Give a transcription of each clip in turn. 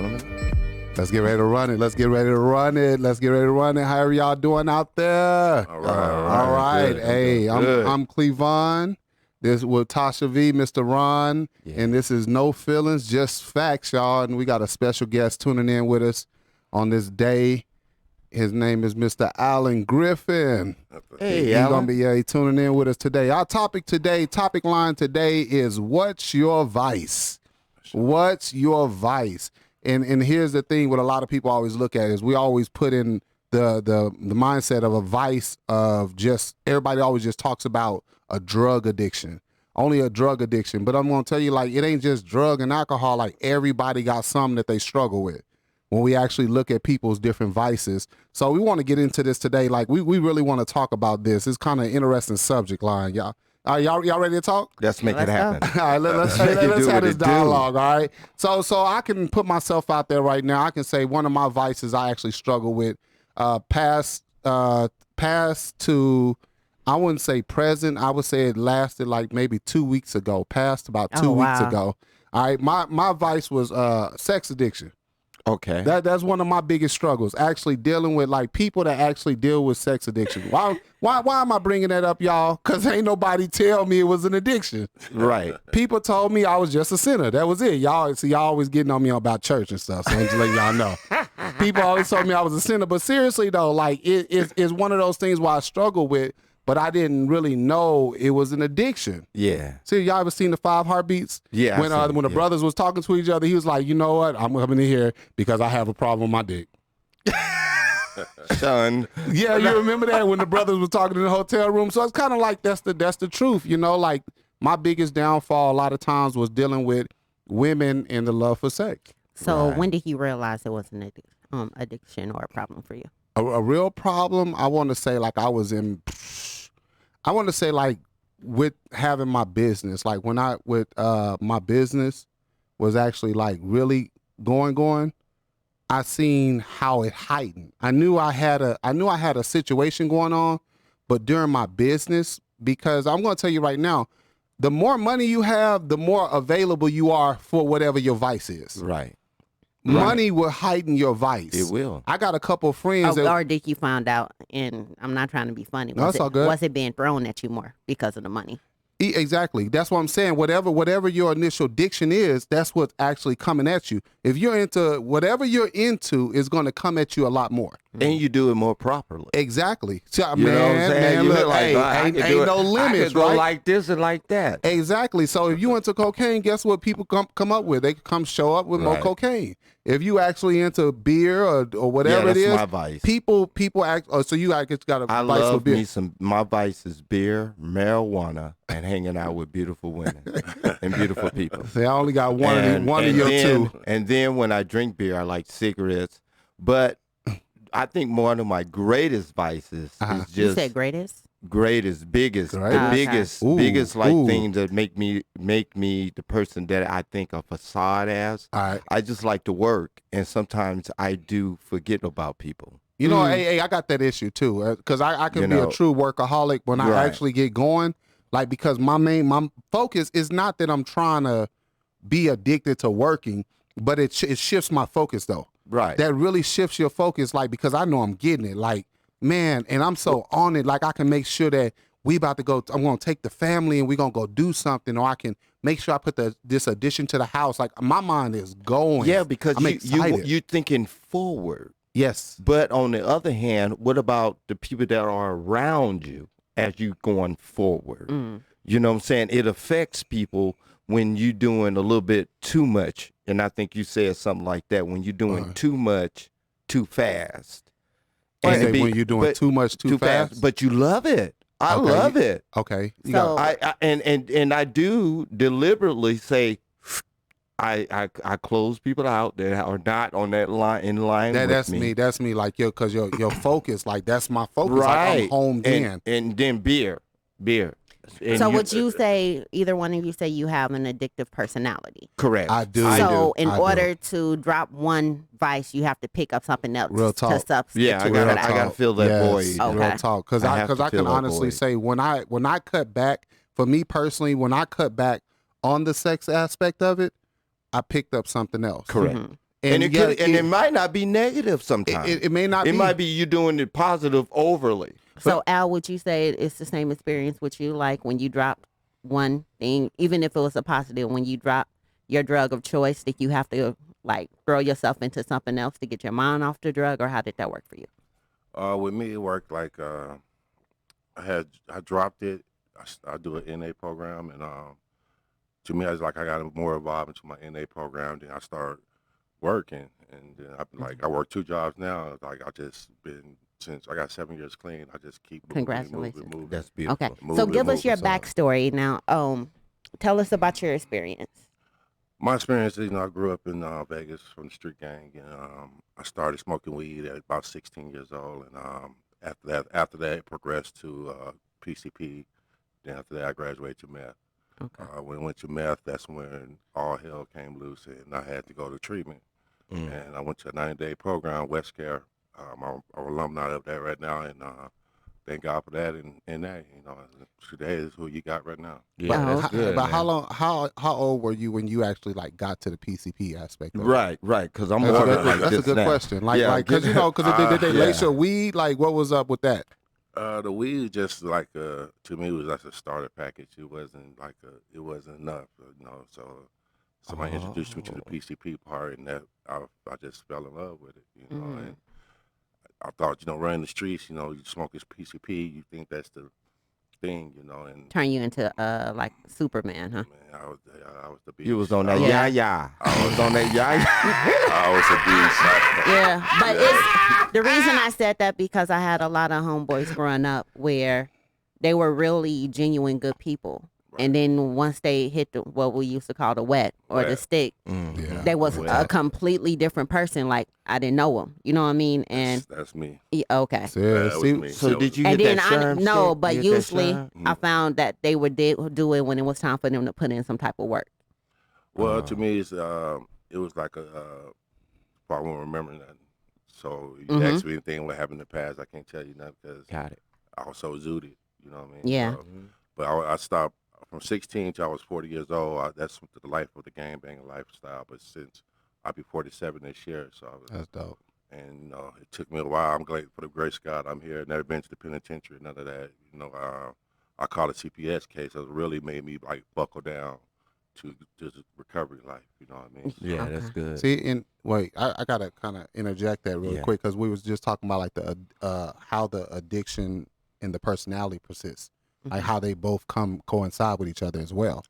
gentlemen. Let's get ready to run it. Let's get ready to run it. Let's get ready to run it. How are y'all doing out there? All right. Good. Hey, I'm Clevonne. This with Tosha V, Mr. Ron, and this is No Feelings, Just Facts, y'all. And we got a special guest tuning in with us on this day. His name is Mr. Allen Griffin. Hey, he's Allen. gonna be tuning in with us today. Our topic line today is what's your vice? What's your vice? And here's the thing: what a lot of people always look at is we always put in the mindset of a vice of just everybody always just talks about a drug addiction, only a drug addiction. But I'm gonna tell you, like, it ain't just drug and alcohol. Like, everybody got something that they struggle with when we actually look at people's different vices. So we want to get into this today. Like, we really want to talk about this. It's kind of an interesting subject line, y'all. All right, y'all ready to talk? Let's make it happen. All right, let's have this dialogue, all right? So I can put myself out there right now. I can say one of my vices I actually struggle with, past to, I wouldn't say present. I would say it lasted like maybe 2 weeks ago, past about 2 weeks ago. All right, my vice was sex addiction. Okay. That's one of my biggest struggles, actually dealing with like people that actually deal with sex addiction. Why am I bringing that up, y'all? Because ain't nobody tell me it was an addiction. Right. People told me I was just a sinner. That was it. Y'all always getting on me about church and stuff. So I'm just letting y'all know. People always told me I was a sinner. But seriously though, like it's one of those things where I struggle with, but I didn't really know it was an addiction. Yeah. See, y'all ever seen the 5 Heartbeats? Yeah. When the brothers was talking to each other, he was like, you know what? I'm coming in here because I have a problem with my dick. Son. Yeah, you remember that when the brothers was talking in the hotel room? So it's kind of like that's the truth, you know? Like, my biggest downfall a lot of times was dealing with women and the love for sex. So when did you realize it was an addiction or a problem for you? A real problem, I want to say like with having my business, like when my business was actually like really going, I seen how it heightened. I knew I had a situation going on, but during my business, because I'm going to tell you right now, the more money you have, the more available you are for whatever your vice is. Right. Money will heighten your vice. It will. I got a couple of friends. Or did you find out, and I'm not trying to be funny, That's all good. Was it being thrown at you more because of the money? Exactly. That's what I'm saying. Whatever your initial addiction is, that's what's actually coming at you. If you're into whatever you're into, is going to come at you a lot more. And you do it more properly. Exactly. So, You know what I'm saying? You look, look like, ain't no limits, I could go right? like this and like that. Exactly. So if you into cocaine, guess what people come up with? They come show up with more Right. cocaine. If you actually into beer or whatever it that's is, my vice. people act. Oh, so you got a I vice love with beer. me my vice is beer, marijuana, and hanging out with beautiful women and beautiful people. See, I only got one of your two. And then when I drink beer, I like cigarettes. But I think one of my greatest vices is just You said greatest? biggest, Right. the Okay. biggest, Ooh, biggest like ooh. thing that make me the person that I think a facade as. All right. I just like to work, and sometimes I do forget about people. You know, hey, I got that issue too, because I can You be a know. true workaholic when I Right. actually get going. Like, because my focus is not that I'm trying to be addicted to working, but it shifts my focus though. Right. That really shifts your focus, like, because I know I'm getting it. Like, man, and I'm so on it. Like, I can make sure that we about to go. I'm gonna take the family and we gonna go do something, or I can make sure I put this addition to the house. Like, my mind is going. Yeah, because I'm excited. you're thinking forward. Yes. But on the other hand, what about the people that are around you as you going forward? You know what I'm saying? It affects people when you're doing a little bit too much. And I think you said something like that, when you're doing too much, too fast. When it be- you're doing but- too much, too fast. But you love it. I Okay. love it. Okay. You So- got And I do deliberately say, I close people out that are not on that line in line with that's me. me. That's me. Like, because your focus, like, that's my focus. Right. Like, I'm homed in. And then beer. And So would you say, either one of you say you have an addictive personality? Correct. I do. So do. in I do. order to drop one vice, you have to pick up something else Real to talk. substitute Yeah, I for gotta- that. I gotta fill that void. Okay. Real talk. Because I I have to can fill that honestly void. say when I cut back, for me personally, when I cut back on the sex aspect of it, I picked up something else. Correct. Mhm. And it yeah, could, and it might not be negative sometimes. It may not It be. might be you doing it positive overly. So Al, would you say it's the same experience with you? Like when you dropped one thing, even if it was a positive, when you drop your drug of choice, that you have to like throw yourself into something else to get your mind off the drug, or how did that work for you? With me, it worked like I dropped it. I do an NA program, and to me, I was like I got more involved into my NA program. Then I started working, and then I work 2 jobs now. Like I just been since I got 7 years clean. I just keep moving, Congratulations. moving. That's beautiful. Okay, so Moving, give us your moving, so- backstory now. Tell us about your experience. My experience is, I grew up in Vegas from the street gang, and I started smoking weed at about 16 years old, and after that, it progressed to PCP. Then after that, I graduated to meth. Okay. When I went to meth, that's when all hell came loose, and I had to go to treatment. And I went to a 90-day program, West Care. I'm an alumni of that right now, and thank God for that. And that, today is who you got right now. Yeah, Wow. that's good. But how man. long? How old were you when you actually like got to the PCP aspect? Of it? Right. Because I'm That's, a wondering good, like that's this a good now. question. Like, Yeah, because did they lace your weed? Like, what was up with that? The weed just like to me was like a starter package. It wasn't it wasn't enough, So somebody introduced me to the PCP part, and that I just fell in love with it, And I thought, running the streets, you smoke this PCP, you think that's the thing, and Turn you into like Superman, huh? man, I was the beast. You was on that Yeah. I was on that I was a beast. Yeah, but it's the reason I said that because I had a lot of homeboys growing up where they were really genuine good people. And then once they hit what we used to call the wet or the Wet. stick, Yeah. they was a completely different person. Like I didn't know them. You know what I mean? And That's me. okay. See, That was me. So did you And get then that sherm no, stick? but You get that usually sherm? I found that they would do it when it was time for them to put in some type of work. Well, to me, it was like if I won't remember nothing. So you ask me anything what happened in the past, I can't tell you nothing because Got it. I was so zooted. You know what I mean? Yeah. So, but I stopped from 16 till I was 40 years old. That's the life of the gangbanging lifestyle. But since I'll be 47 this year, so I was, That's dope. and it took me a while. I'm glad for the grace of God I'm here. Never been to the penitentiary, none of that. I call it CPS case. It really made me like buckle down to just recovery life. You know what I mean? Yeah, Okay. that's good. See, and wait, I gotta kind of interject that really Yeah. quick because we was just talking about like the how the addiction and the personality persists, like how they both coincide with each other as well.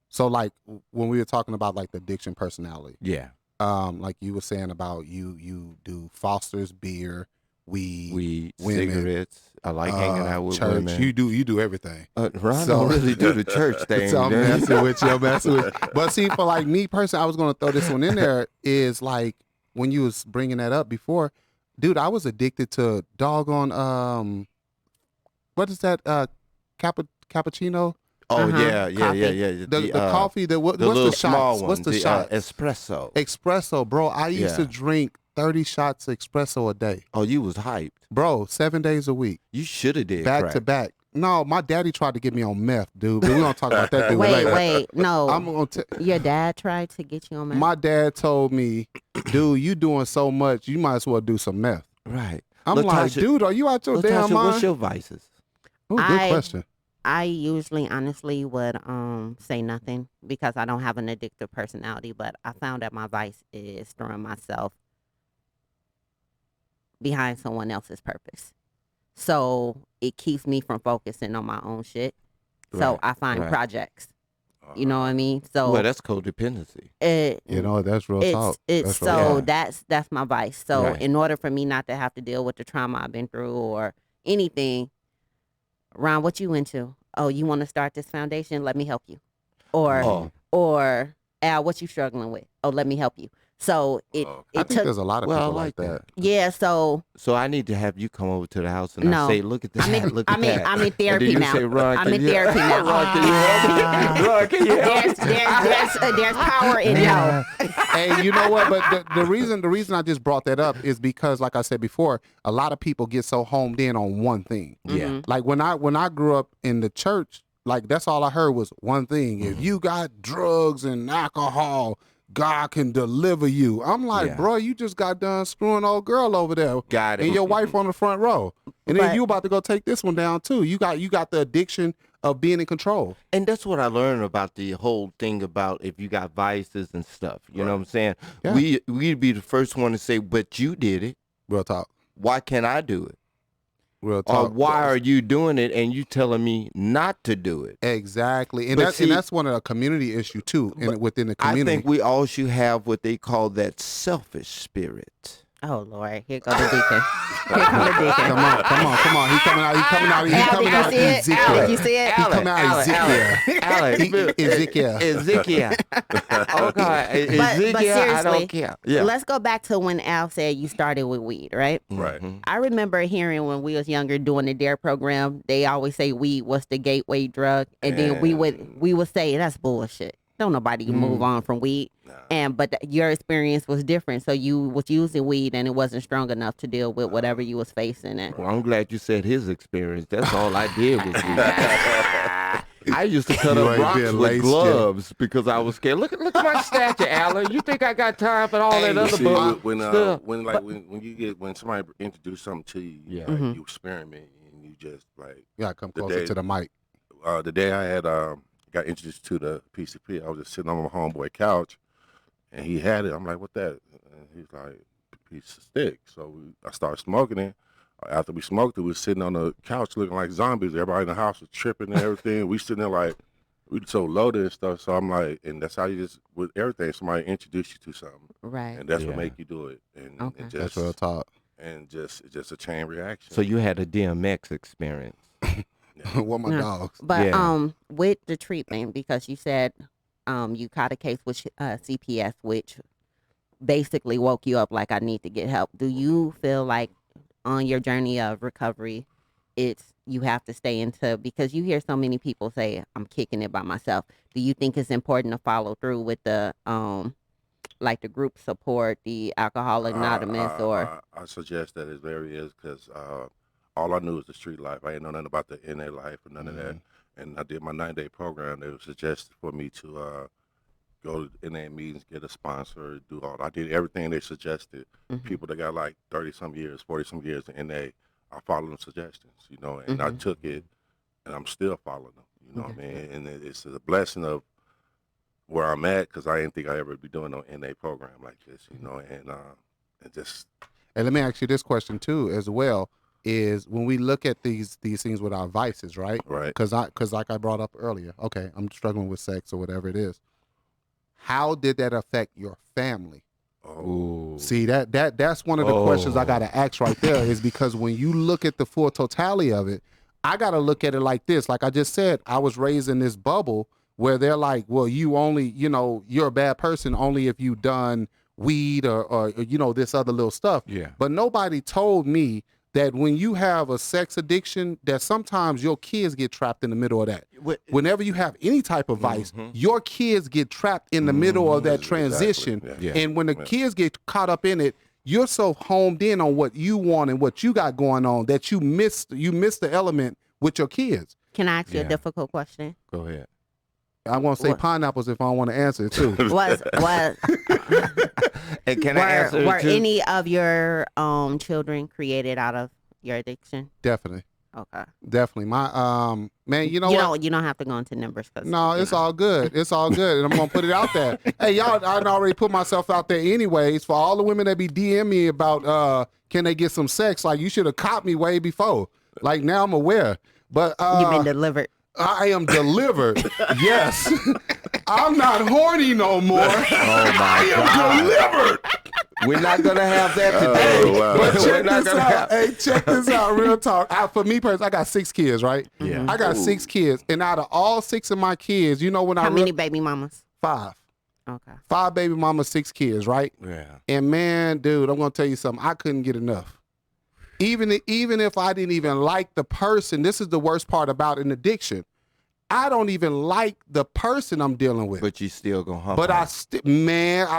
So like when we were talking about like the addiction personality, Yeah. like you were saying about you do Foster's beer, weed, Women, cigarettes. I like hanging out with church. women. You do everything. Ron So- don't really do the church thing. So I'm man. messing with you. But see, for like me personally, I was gonna throw this one in there. Is like when you was bringing that up before, dude. I was addicted to doggone what is that cappuccino? Oh Uh-huh. yeah. The coffee. What's the little the shots? small one. What's the shot? Espresso. Espresso, bro. I used to Yeah. drink 30 shots of espresso a day, Oh, you was hyped. bro. 7 days a week, You should have did back crack. to back. No, my daddy tried to get me on meth, dude. But we gonna talk about that dude later. Wait, no. I'm gonna Your dad tried to get you on meth? My dad told me, dude, you doing so much, you might as well do some meth. Right. I'm like, Latasha- dude, are you out your damn Latasha, mind? what's your vices? Ooh, good question. I usually honestly would say nothing because I don't have an addictive personality, but I found that my vice is throwing myself behind someone else's purpose. So it keeps me from focusing on my own shit. So Right, I find right. projects. You know what I mean? So Well, that's codependency. You know, that's real talk. it's That's real so talk. that's my vice. So Right. in order for me not to have to deal with the trauma I've been through or anything, Ron, what you into? Oh, you want to start this foundation? Let me help you. Oh. Or Al, what you struggling with? Oh, let me help you. So it Oh, I it think took there's a lot of Well, I people like like that. yeah. So So I need to have you come over to the house and I No. say, look at that, look at I'm in that. I'm in And therapy then you now. say, Ron, I'm can in you help therapy me? now. Ron, can you help me? Ron, can you help me? There's power in no. Hey, you know what? But the reason I just brought that up is because, like I said before, a lot of people get so homed in on one thing. Yeah. Like when I grew up in the church, like that's all I heard was one thing. If you got drugs and alcohol, God can deliver you. I'm like, bro, you just got done screwing old girl over there. Got it. And your wife on the front row. And then you about to go take this one down too. You got the addiction of being in control. And that's what I learned about the whole thing about if you got vices and stuff. You know what I'm saying? Yeah. We'd be the first one to say, but you did it. Real talk. Why can't I do it? Real Or talk. why are you doing it and you telling me not to do it? Exactly. And But that's one of the community issue too, within the community. I think we all should have what they call that selfish spirit. Oh Lord, here goes the deacon. Here comes the deacon. Come on. He coming out Ezekiel. Allen, you see it? He coming out Ezekiel. Ezekiel. Oh God, Ezekiel. I don't care. Yeah. Let's go back to when Al said you started with weed, right? Right. I remember hearing when we was younger doing the DARE program, they always say weed was the gateway drug, and then we would say that's bullshit. Don't nobody move on from weed. But your experience was different. So you was using weed and it wasn't strong enough to deal with whatever you was facing. Well, I'm glad you said his experience. That's all I did with weed. I used to cut up rocks with gloves because I was scared. Look at my stature, Allen. You think I got time for all that other stuff? When somebody introduce something to you, you experiment and you just like. You gotta come closer to the mic. The day I had got introduced to the PCP, I was just sitting on my homeboy couch, and he had it. I'm like, "What that?" And he's like, "Piece of stick." So I started smoking it. After we smoked it, we were sitting on the couch looking like zombies. Everybody in the house was tripping and everything. We sitting there like, we so loaded and stuff. So I'm like, and that's how you just, with everything, somebody introduce you to something. Right. And that's what make you do it. And Okay. That's real talk. And it's just a chain reaction. So you had a DMX experience. What my dogs. But with the treatment, because you said you caught a case with CPS, which basically woke you up like, I need to get help. Do you feel like on your journey of recovery, you have to stay into, because you hear so many people say, I'm kicking it by myself. Do you think it's important to follow through with the like the group support, the Alcoholics Anonymous, or? I suggest that it very is, because all I knew was the street life. I didn't know nothing about the NA life or none of that. And I did my 9-day program. They suggested for me to go to NA meetings, get a sponsor, do all. I did everything they suggested. People that got like 30-some years, 40-some years in NA, I followed them suggestions, you know, and I took it, and I'm still following them, you know what I mean? And it's a blessing of where I'm at, because I didn't think I'd ever be doing no NA program like this, you know, and just. And let me ask you this question too, as well, is when we look at these things with our vices, right? Right. Because like I brought up earlier, okay, I'm struggling with sex or whatever it is. How did that affect your family? Oh, see that's one of the questions I gotta ask right there, is because when you look at the full totality of it, I gotta look at it like this. Like I just said, I was raised in this bubble where they're like, well, you only, you know, you're a bad person only if you done weed or you know, this other little stuff. Yeah. But nobody told me that when you have a sex addiction, that sometimes your kids get trapped in the middle of that. Whenever you have any type of vice, your kids get trapped in the middle of that transition. Exactly. Yeah. And when the kids get caught up in it, you're so homed in on what you want and what you got going on that you miss the element with your kids. Can I ask you a difficult question? Go ahead. I won't say pineapples if I don't want to answer it too. And can I answer were it too? any of your children created out of your addiction? Definitely. Okay. Definitely. My man, you know what? You don't have to go into numbers. No, it's all good. It's all good. And I'm gonna put it out there. Hey, y'all, I already put myself out there anyways. For all the women that be DM me about can they get some sex, like you should have caught me way before. Like now I'm aware. But you've been delivered. I am delivered. Yes. I'm not horny no more. Oh my God. I am delivered. We're not gonna have that today. Oh, wow. But check this out. Hey, check this out. Real talk. For me personally, I got 6 kids, right? Yeah. I got 6 kids, and out of all 6 of my kids, you know when How many baby mamas? 5. Okay. 5 baby mamas, 6 kids, right? Yeah. And man, dude, I'm gonna tell you something. I couldn't get enough. Even if I didn't even like the person, this is the worst part about an addiction. I don't even like the person I'm dealing with. But you still gonna hump. But I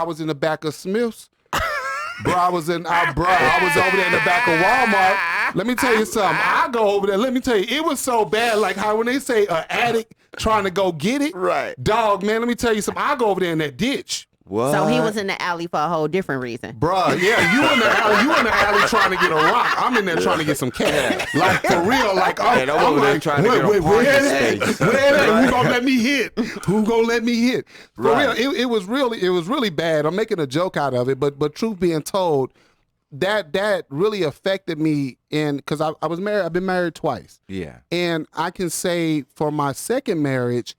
was in the back of Smith's. I was over there in the back of Walmart. Let me tell you something. I go over there. Let me tell you, it was so bad. Like how when they say an addict trying to go get it. Right. Dog, man, let me tell you something. I go over there in that ditch. What? So he was in the alley for a whole different reason. Bruh, yeah, you in the alley trying to get a rock. I'm in there trying to get some cash. Like, for real, like, And I'm over there like, trying to get a parking space. Who gonna let me hit? Who gonna let me hit? For Right. real, it was really bad. I'm making a joke out of it, but truth being told, that really affected me, because I was married. I've been married twice. Yeah. And I can say for my second marriage,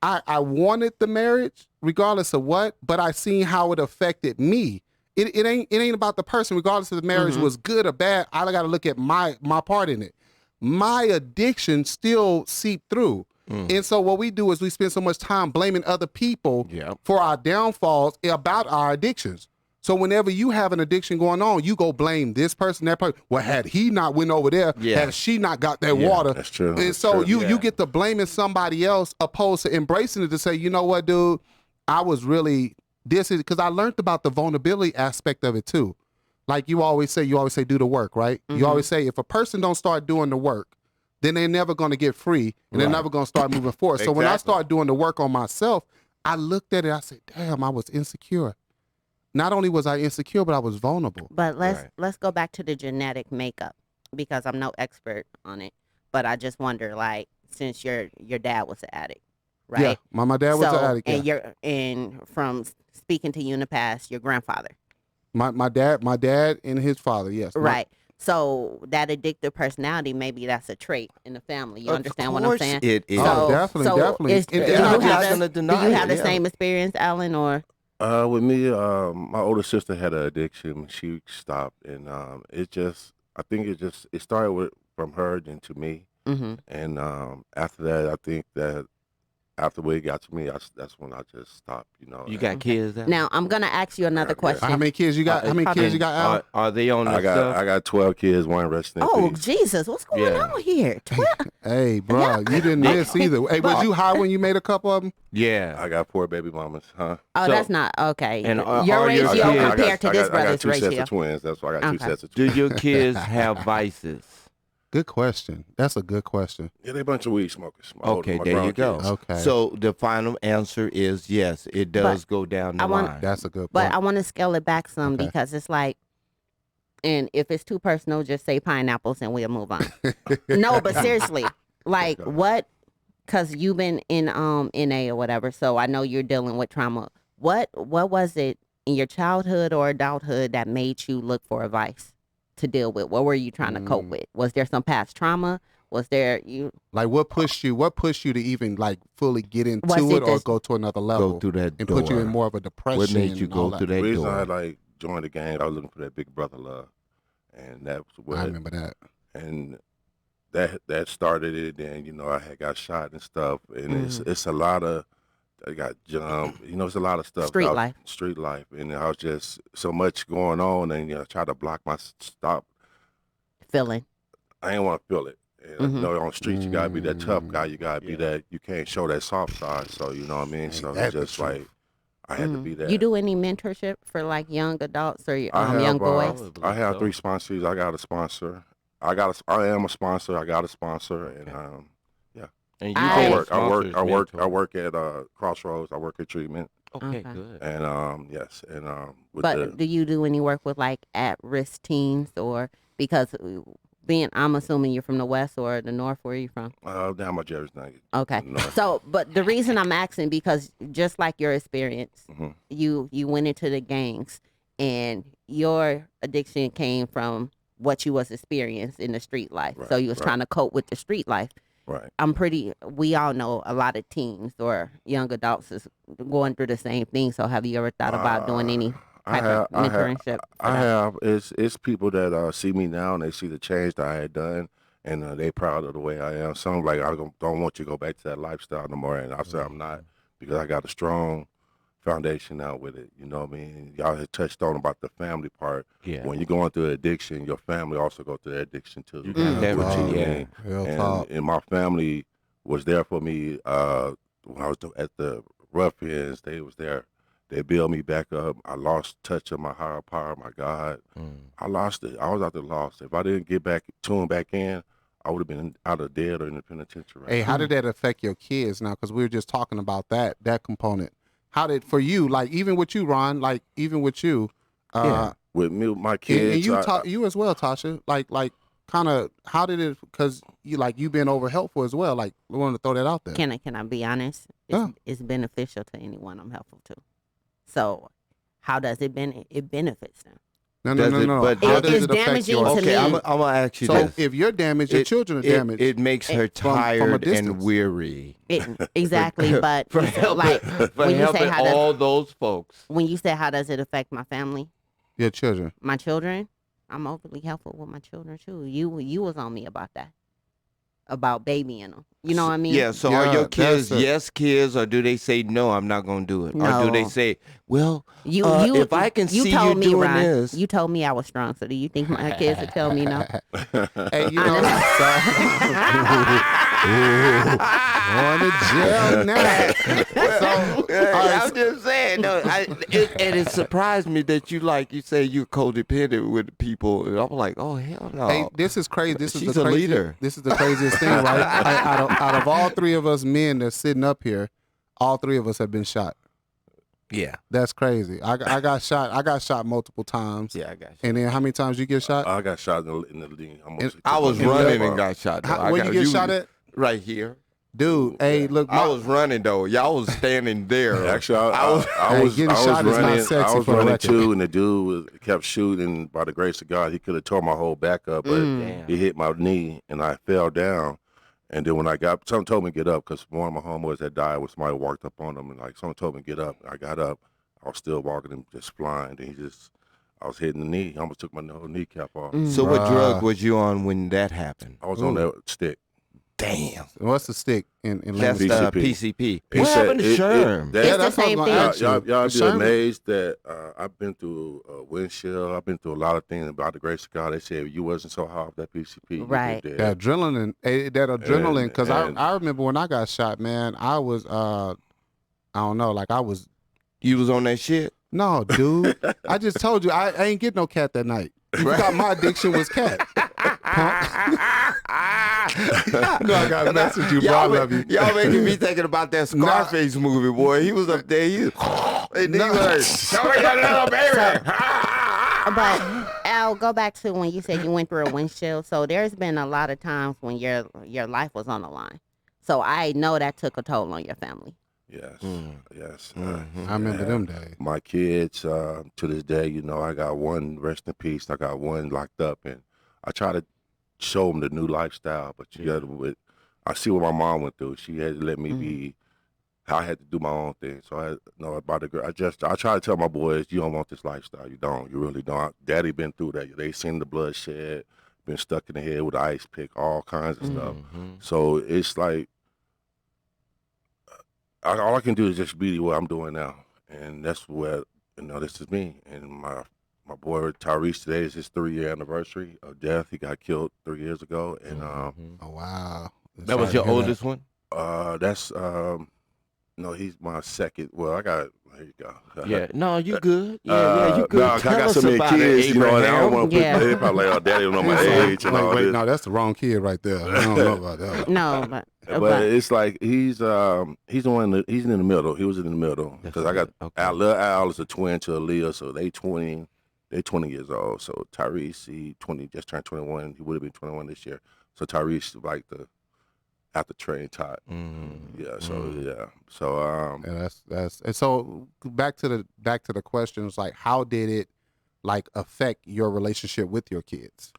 I wanted the marriage regardless of what, but I seen how it affected me. It ain't about the person, regardless if the marriage was good or bad. I got to look at my part in it. My addiction still seeped through. And so what we do is we spend so much time blaming other people for our downfalls about our addictions. So whenever you have an addiction going on, you go blame this person, that person. Well, had he not went over there, had she not got that water. That's true. And That's so true. you get to blaming somebody else opposed to embracing it, to say, you know what, dude, I was really, this is, because I learned about the vulnerability aspect of it too. Like you always say do the work, right? You always say if a person don't start doing the work, then they're never going to get free and they're never going to start moving forward. So when I started doing the work on myself, I looked at it, I said, damn, I was insecure. Not only was I insecure, but I was vulnerable. But let's go back to the genetic makeup, because I'm no expert on it. But I just wonder, like, since your dad was an addict, right? Yeah, my dad was an addict. And and from speaking to you in the past, your grandfather. My dad and his father, yes. Right. So that addictive personality, maybe that's a trait in the family. You Of understand what I'm saying? It is. Oh, definitely. Do And you I'm not have gonna deny it, the yeah. same experience, Allen, or? With me, my older sister had an addiction. She stopped, and I think it started from her then to me, and after that, I think that after it got to me, that's when I just stopped. You got kids now? Now I'm gonna ask you another question. How many kids you got? Al? Are they on the I got 12 kids, one resting in Oh peace. Jesus, what's going on here? 12? Hey, bro, you didn't miss either. Hey, was you high when you made a couple of them? Yeah. I got 4 baby mamas, huh? Oh, So- that's not okay. And are your your ratio kids- compared to this I got brother's 2 sets ratio. of twins. That's why I got 2 Okay. sets of Do twins. your kids have vices? Good question. That's a good question. Yeah, they a bunch of weed smokers. Okay, there you go. Okay. So the final answer is yes, it does go down the line. That's a good point. But I want to scale it back some Okay. because it's like, and if it's too personal, just say pineapples and we'll move on. No, but seriously, like what? Because you've been in NA or whatever, so I know you're dealing with trauma. What was it in your childhood or adulthood that made you look for advice to deal with? What were you trying to cope with? Was there some past trauma? Was there like what pushed you to even like fully get into Was it it or this- go to another level Go through that and door. put you in more of a depression? What made you and go all through that? The that reason I door? joined the gang, I was looking for that big brother love, and that was what. I remember that. And that started it. And I had got shot and stuff, and it's a lot of. I got jumped. It's a lot of stuff. Street life. Street life, and I was just so much going on, and I tried to block my stop. feeling? I didn't want to feel it. And, on the streets, you gotta be that tough guy. You gotta be that. You can't show that soft side. So you know what I mean. So that's it's just the truth. like I had to be that. You do any mentorship for like young adults or I young have, boys? I have 3 sponsors. I got a sponsor. I am a sponsor. I got a sponsor, and And you I get I work sponsors, at Crossroads. I work at treatment, Okay, Okay. good. and yes, and with But do you do any work with like at-risk teens or because I'm assuming you're from the West or the North. Where are you from? down by Jerry's Nugget. Okay. No. So, but the reason I'm asking because just like your experience, Mhm. you went into the gangs and your addiction came from what you was experienced in the street life. So Right, you was right. trying to cope with the street life. Right. We all know a lot of teens or young adults is going through the same thing. So have you ever thought about doing any type of mentorship? I have. It's people that see me now and they see the change that I had done, and they proud of the way I am. Some like I don't want you to go back to that lifestyle no more, and I say I'm not because I got a strong foundation now with it. You know what I mean? Y'all had touched on about the family part. Yeah. When you're going through addiction, your family also go through addiction too. You got that, What you right, yeah. mean? Real talk. And my family was there for me when I was at the rough ends. They was there. They built me back up. I lost touch of my higher power, my God. I lost it. I was out there lost. If I didn't get back, tune back in, I would have been out of dead or in the penitentiary. Hey, how did that affect your kids now? Because we were just talking about that component. How did for you? Like even with you, Ron. Like even with you. With me, with my kids, and you as well, Tosha. Like kind of how did it? Because you been over helpful as well. Like we wanted to throw that out there. Can I be honest? It's beneficial to anyone I'm helpful to. So how does it benefits them? No. But how does it's it affect damaging your? to Okay, me. I'm gonna ask you So this. if you're damaged, your children are damaged. It makes her from a tired and distance. weary. Exactly, but For like for when you say helping how does all those folks. when you say how does it affect my family, Your children. my children, I'm overly helpful with my children too. You was on me about that, about babying them. You know what I mean? Yeah. So are your kids yes kids, or do they say no? I'm not gonna do it, or do they No. say, well, You if I can see told you me, doing Ron, this, You told me I was strong. So do you think my kids would tell me no? Hey, you know, going to jail now. I'm just saying. No, and it surprised me that you say you're codependent with people, and I'm like, oh hell no. Hey, this is crazy. She's a leader. This is the craziest thing, right? Out of all three of us men that's sitting up here, all three of us have been shot. Yeah. That's crazy. I got shot. I got shot multiple times. Yeah, I got you. And then how many times you get shot? I got shot in the league. I was running and got shot. Though. Where you get shot at? Right here. Dude, hey, look. I was running though. Y'all was standing there. Actually, I was getting shot is not running. sexy I was for the running record. too, and the dude kept shooting. By the grace of God, he could have tore my whole back up, but he hit my knee, and I fell down. And then when someone told me to get up because one of my homeboys had died when somebody walked up on him, and like someone told me to get up. I got up. I was still walking and just flying. And I was hitting the knee. I almost took my whole kneecap off. So what drug was you on when that happened? I was on that stick. Damn. What's the stick in That's language? PCP. He What said happened to Sherm? It's the that's what I was same gonna thing. ask you. Y'all be Sherm- amazed that I've been through windshield. I've been through a lot of things. By the grace of God, they said if you wasn't so high off that PCP, you'd be Right. dead. That adrenaline, because And- I remember when I got shot, man, I was, I don't know, like I was, You was on that shit? no, dude. I just told you, I ain't get no cat that night. You thought my addiction was cat. No, I got a message you, bro. I love you. Y'all making me thinking about that Scarface movie, boy. He was up there. And he was like, "Show me your little baby." But Al, go back to when you said you went through a windshield. So there's been a lot of times when your life was on the line. So I know that took a toll on your family. Yes, yes. I remember them days. My kids, to this day, I got one, rest in peace. I got one locked up, and I try to show them the new lifestyle. But I see what my mom went through. She had to let me be. I had to do my own thing. So I try to tell my boys, you don't want this lifestyle. You don't. You really don't. Daddy been through that. They seen the bloodshed, been stuck in the head with an ice pick, all kinds of stuff. So it's like, all I can do is just be what I'm doing now. And that's where, this is me. And my boy Tyrese, today is his 3-year anniversary of death. He got killed 3 years ago. And Oh, wow. That was your oldest one? that's, no, he's my second. Well, there you go. Yeah. No, you good. Yeah, you good. No, I Tell got us so many about kids, it, and I don't Abraham. want to put, Yeah. they probably like, oh, daddy don't know my age and all Wait, this. no, that's the wrong kid right there. I don't know about that. No, but But it's like he's in the middle. He was in the middle because I got Al is a twin to Aaliyah, so they 20 years old. So Tyrese, he just turned 21. He would have been 21 this year. So Tyrese is like the after train type. Yeah. So yeah. So Yeah, that's and so back to the question. It's like, how did it like affect your relationship with your kids?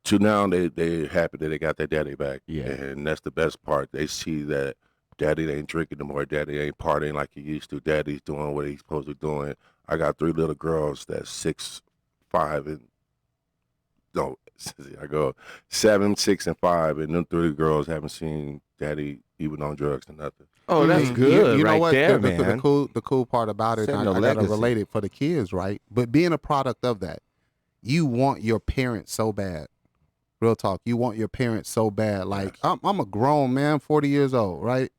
to now they happy that they got their daddy back. Yeah. And that's the best part. They see that daddy ain't drinking no more. Daddy ain't partying like he used to. Daddy's doing what he's supposed to be doing. I got 3 little girls that's 6, 5, and no, I go 7, 6, and 5, and them 3 girls haven't seen daddy even on drugs or nothing. Oh, that's good. You know right what? there, the man. cool part about it, Setting and a I gotta legacy. relate it for the kids, right? But being a product of that, you want your parents so bad. Real talk. You want your parents so bad. Like, Yes. I'm a grown man, 40 years old, right?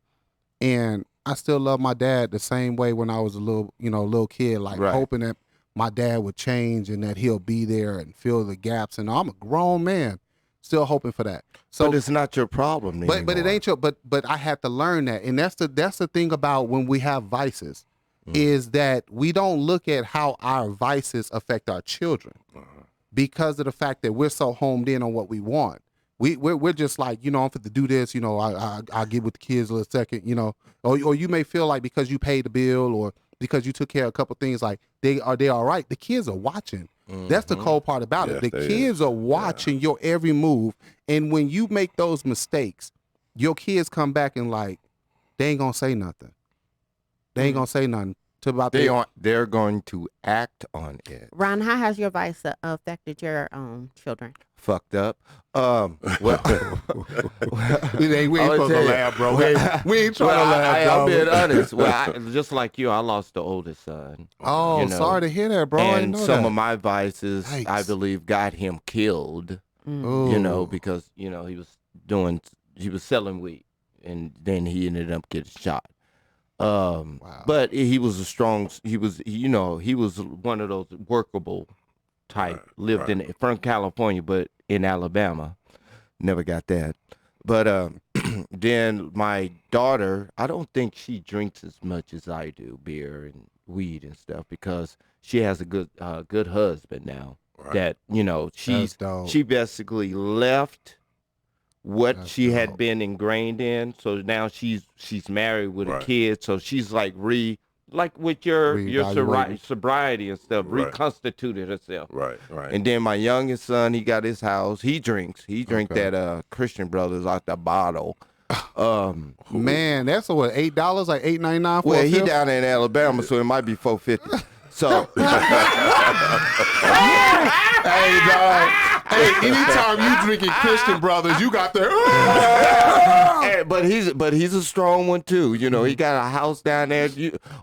And I still love my dad the same way when I was a little kid, like Right. hoping that my dad would change and that he'll be there and fill the gaps. And I'm a grown man, still hoping for that. So but it's not your problem anymore. but it ain't your but I had to learn that. And that's the thing about when we have vices. is that we don't look at how our vices affect our children because of the fact that we're so homed in on what we want. We're just like, I'm fit to do this, I'll get with the kids in a second, or you may feel like because you paid the bill or because you took care of a couple things, like they all right. The kids are watching. That's the cold part about it. The kids are watching your every move. And when you make those mistakes, your kids come back and like, they ain't gonna say nothing. They ain't gonna say nothing to about they're going to act on it. Ron, how has your vice affected your children? Fucked up. we ain't supposed to laugh, bro. We ain't trying to laugh, I'm being honest. Just like you, I lost the oldest son. Oh, sorry to hear that, bro. And some of my vices, Yikes. I believe, got him killed. Because he was selling weed, and then he ended up getting shot. But he was he was one of those workable type, lived from California, but in Alabama. Never got that. But then my daughter, I don't think she drinks as much as I do, beer and weed and stuff, because she has a good husband now. That, she basically left what she had been ingrained in. So now she's married with a kid. So she's like with your sobriety and stuff, reconstituted herself. Right. And then my youngest son, he got his house. He drinks. He drank that Christian Brothers out the bottle. Man, that's what, $8, like $8.99 for Well, a he fifth? down in Alabama, so it might be $4.50. So hey, dog. Hey, anytime you drinking Christian Brothers, you got the. But he's a strong one too. He got a house down there.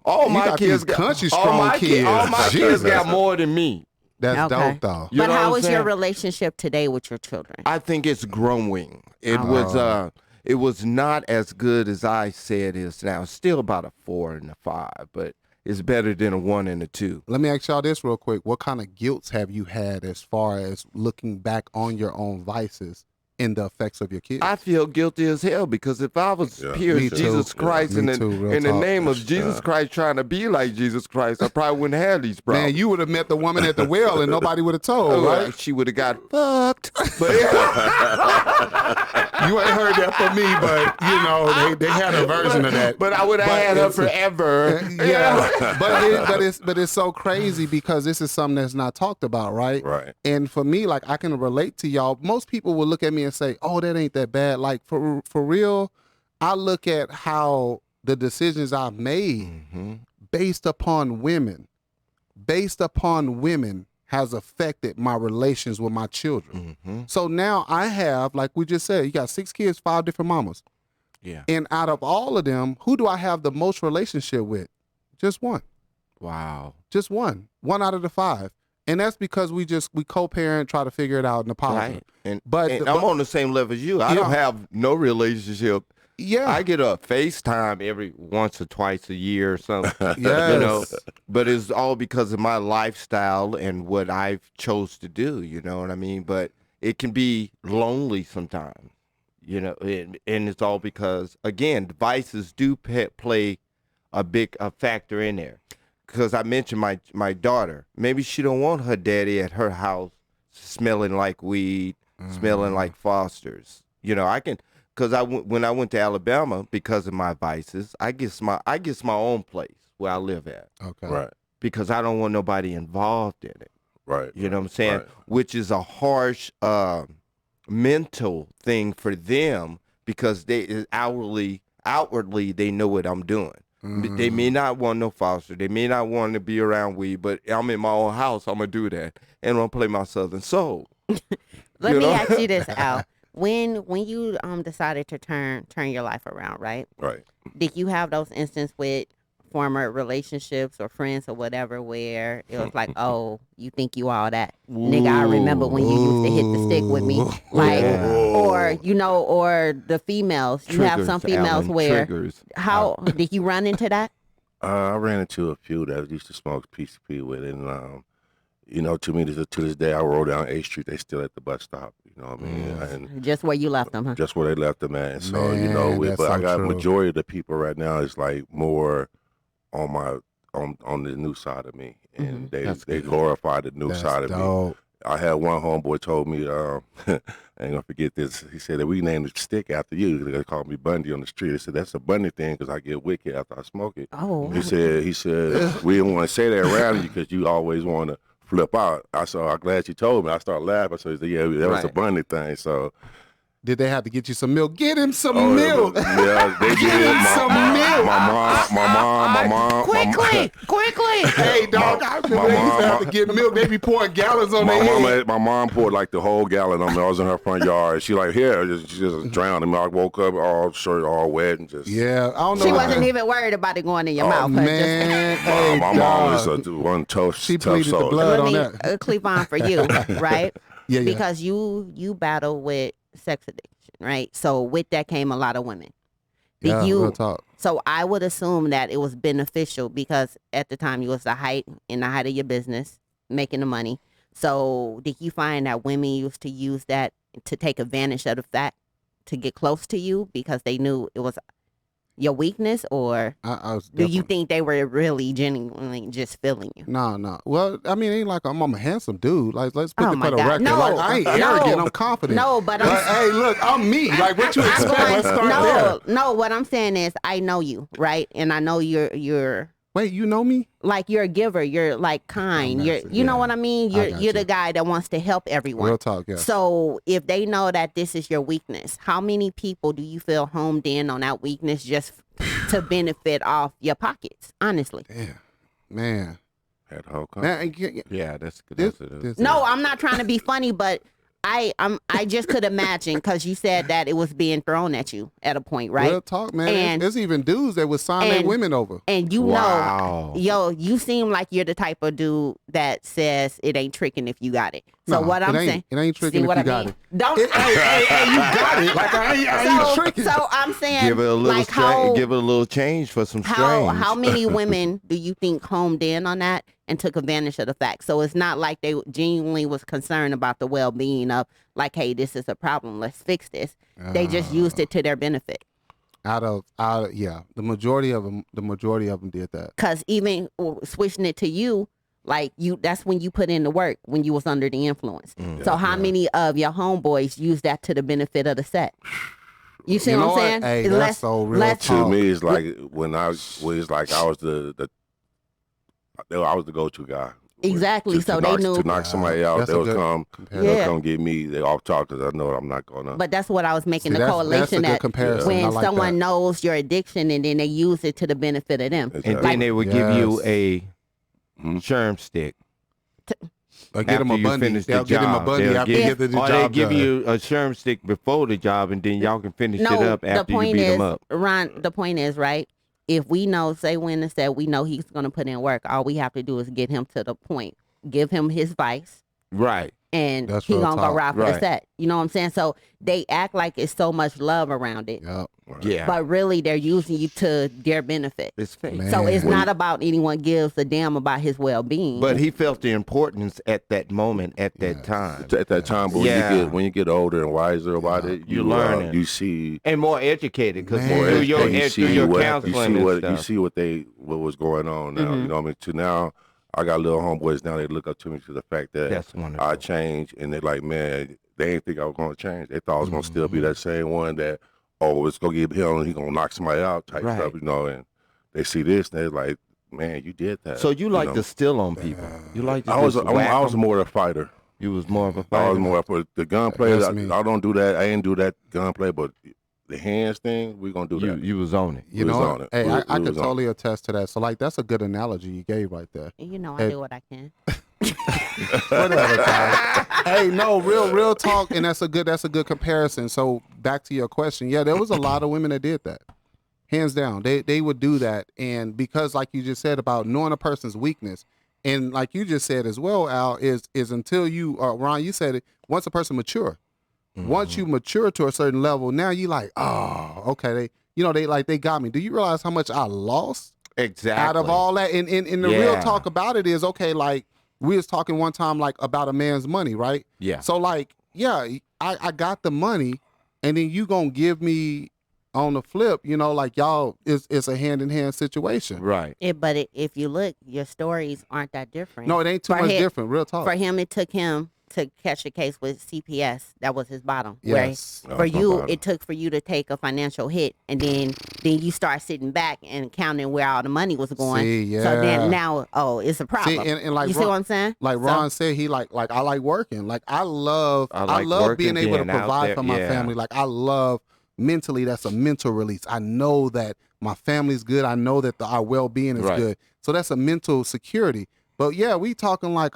All my kids got country strong kids. All my kids got more than me. That's dope, though. But how is your relationship today with your children? I think it's growing. It was not as good as I said it is now. It's still about a 4 and a 5, but it's better than a 1 and a 2. Let me ask y'all this real quick. What kind of guilt have you had as far as looking back on your own vices and the effects of your kids? I feel guilty as hell, because if I was here Jesus Christ in the name of Jesus Christ trying to be like Jesus Christ, I probably wouldn't have these problems. Man, you would have met the woman at the well and nobody would have told, right? She would have got fucked. But you ain't heard that from me, but they had a version of that. But I would have had her forever. But it's so crazy because this is something that's not talked about, right? Right. And for me, like, I can relate to y'all. Most people will look at me and say, "Oh, that ain't that bad." Like, for real, I look at how the decisions I've made based upon women has affected my relations with my children. So now I have, like we just said, you got 6 kids, 5 different mamas. Yeah. And out of all of them, who do I have the most relationship with? Just one. Wow. Just one. One out of the 5. And that's because we co-parent, try to figure it out in the positive. Right. And I'm on the same level as you. I don't have no relationship. Yeah. I get a FaceTime every once or twice a year or something. Yes. But it's all because of my lifestyle and what I've chose to do, you know what I mean? But it can be lonely sometimes, and it's all because, again, devices do play a factor in there. Because I mentioned my daughter. Maybe she don't want her daddy at her house smelling like weed, smelling like Foster's. Because when I went to Alabama, because of my vices, I get my own place where I live at. Okay. Right. Because I don't want nobody involved in it. Right. You know what I'm saying? Right. Which is a harsh mental thing for them, because they outwardly they know what I'm doing. They may not want no foster. They may not want to be around weed, but I'm in my own house. I'm going to do that. And I'm going to play my Southern soul. Let me ask you this, Al. When you decided to turn your life around, right? Right. Did you have those instances with former relationships or friends or whatever where it was like, oh, you think you all that? Nigga, I remember when you used to hit the stick with me. Like, or the females. You have some females where, how, did you run into that? I ran into a few that I used to smoke PCP with, and to me, to this day, I roll down 8th Street. They still at the bus stop. You know what I mean? And just where you left them, huh? Just where they left them at. And so, but I got majority of the people right now is like more on on the new side of me, and Mm-hmm. they glorify the new That's side of me. dope. I had one homeboy told me, I ain't gonna forget this. He said that we named the stick after you. They called me Bundy on the street. He said that's a Bundy thing because I get wicked after I smoke it. Oh. He said we didn't want to say that around you because you always want to flip out. I said, I'm glad you told me. I started laughing. So he said, yeah, that was a Right. Bundy thing. So Did they have to get you some milk? Get him some oh, milk. Yeah, they Get did. him some milk. My mom. Quickly. Hey, dog, I remember my they used to mom- have to get milk. They be pouring gallons on their head. My mom poured like the whole gallon on me. I was in her front yard. She like, here, she just drowned me. I woke up all shirt all wet and just. Yeah, I don't know. She what wasn't the- even worried about it going in your Oh, mouth. Her Man, hey, My mom is dog. one tough, She tough pleaded the soul. blood on Let me that. Clevonne for you, right? Yeah, yeah. Because you battle with sex addiction, right? So with that came a lot of women. Did Yeah, you? real talk. So I would assume that it was beneficial because at the time you was in the height of your business, making the money. So did you find that women used to use that to take advantage of the fact to get close to you because they knew it was your weakness, or I was do you definitely- think they were really genuinely just feeling you? No. Well, I mean, it ain't like I'm a handsome dude. Like, let's put Oh it my for the God. record. No. Like, I ain't No. arrogant. I'm confident. No, but I'm Like, hey, look, I'm me. Like, what you expect? Let's start there. no. What I'm saying is, I know you, right? And I know you're Wait, you know me? like you're a giver. You're like kind. I'm You're, actually- you know yeah. what I mean. I You're got you're the you. guy that wants to help everyone. Real talk, yeah. So if they know that this is your weakness, how many people do you feel homed in on that weakness just to benefit off your pockets? Honestly. Damn, man. Had the whole Man, Yeah, that's good. this, That's it. this- No, I'm not trying to be funny, but I just could imagine because you said that it was being thrown at you at a point, right? Real talk, man. And- There's even dudes that would sign their and- women over. And you Wow. know, yo, you seem like you're the type of dude that says it ain't tricking if you got it. So Nah, what I'm it ain't- saying, it ain't tricking see if what you I got mean? it. Don't. Hey, you got it. Like, I ain't tricking. So I'm saying, Give it a little like how give it a little change for some how strange. how many women do you think homed in on that and took advantage of the fact? So it's not like they genuinely was concerned about the well-being of like, hey, this is a problem, let's fix this. They just used it to their benefit. Out of yeah, the majority of them did that. Cause even switching it to you, like that's when you put in the work when you was under the influence. So how many of your homeboys use that to the benefit of the set? You see You know what I'm what? saying? Hey, It's that's less- so real less- talk. To me, it's like when I was the I was the go-to guy. Exactly. So they knew. to knock somebody out. That's They a would good come. comparison. Yeah. They'll come get me. They off talk because I know I'm not gonna. But that's what I was making See, the that's a correlation good that comparison. I when like someone that. knows your addiction and then they use it to the benefit of them. Exactly. and then they would give you Yes. a Mhm. sherm stick. Or get him a after you bundy. finish the They'll get him a job. bundy They'll after give- you get the Or they job give done. you a sherm stick before the job, and then y'all can finish it No, up the after you point beat is, them up. Ron, the point is, right? If we know, say when said we know he's going to put in work, all we have to do is get him to the point, give him his vice, Right. and That's he real gonna talk. go ride for the Right. set. You know what I'm saying? So they act like it's so much love around it, Yep. Yeah. but really they're using you to their benefit. it's fake. Man. So it's When- not about anyone gives a damn about his well-being. But he felt the importance at that moment, at that Yes. time. At that time, but Yeah. when you get older and wiser about it, You you learn learn. it. You see And more educated because Man. through your, you through your what counseling and stuff. you see what was going on now. Mm-hmm. You know what I mean? To now, I got little homeboys now. They look up to me to the fact that That's wonderful. I changed, and they're like, man, they didn't think I was going to change. They thought I was going to still Mm-hmm. be that same one that, oh, it's going to get him and he's going to knock somebody out type Right. stuff, you know. And they see this, and they're like, man, you did that. So you like know? to steal on people. You like to I was just whack I was 'em? more a fighter. You was more of a I fighter. was more for the gunplay. That's me. I don't do that. I ain't do that gunplay, but the hands thing, we gonna do you that. you was on it. You We was know, on it. hey, We I was could on it. totally attest to that. So, like, that's a good analogy you gave right there. you know, I Hey. do what I can. Whatever, Ty. Hey, no, real talk, and that's a good comparison. So, back to your question, yeah, there was a lot of women that did that, hands down. They would do that, and because, like you just said about knowing a person's weakness, and like you just said as well, Al, is until you, Ron, you said it. Once a person mature, once you mature to a certain level, now you like, oh, okay, they got me. Do you realize how much I lost? Exactly. Out of all that, and the real Yeah. talk about it is, okay, like we was talking one time like about a man's money, right? Yeah. So like, yeah, I got the money, and then you gonna give me on the flip, you know, like y'all, it's a hand-in-hand situation. Right. If you look, your stories aren't that different. No, it ain't too much different. Real talk. For him, it took him to catch a case with CPS. That was his bottom. Yes. Where for you, it took for you to take a financial hit, and then you start sitting back and counting where all the money was going. See, So then now, it's a problem. See, and like you see what I'm saying? Like Ron said, he like I like working. Like I love working, being able to being out provide there, for my family. Like I love mentally. That's a mental release. I know that my family's good. I know that our well-being is good. So that's a mental security. But yeah, we talking like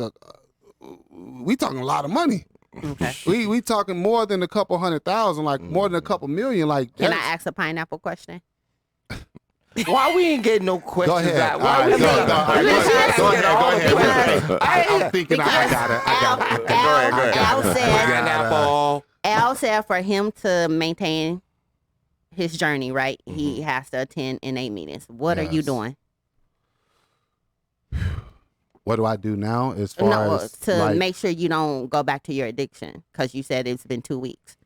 we talking a lot of money. Okay. We talking more than a couple 100,000, like more than a couple million. Like, can I ask a pineapple question? Why we ain't getting no questions? Go ahead. Out? Why we Go ahead. I'm thinking I got it. Al said, Al said for him to maintain his journey, right? He has to attend NA meetings. What are you doing? What do I do now as far as to make sure you don't go back to your addiction? Because you said it's been 2 weeks.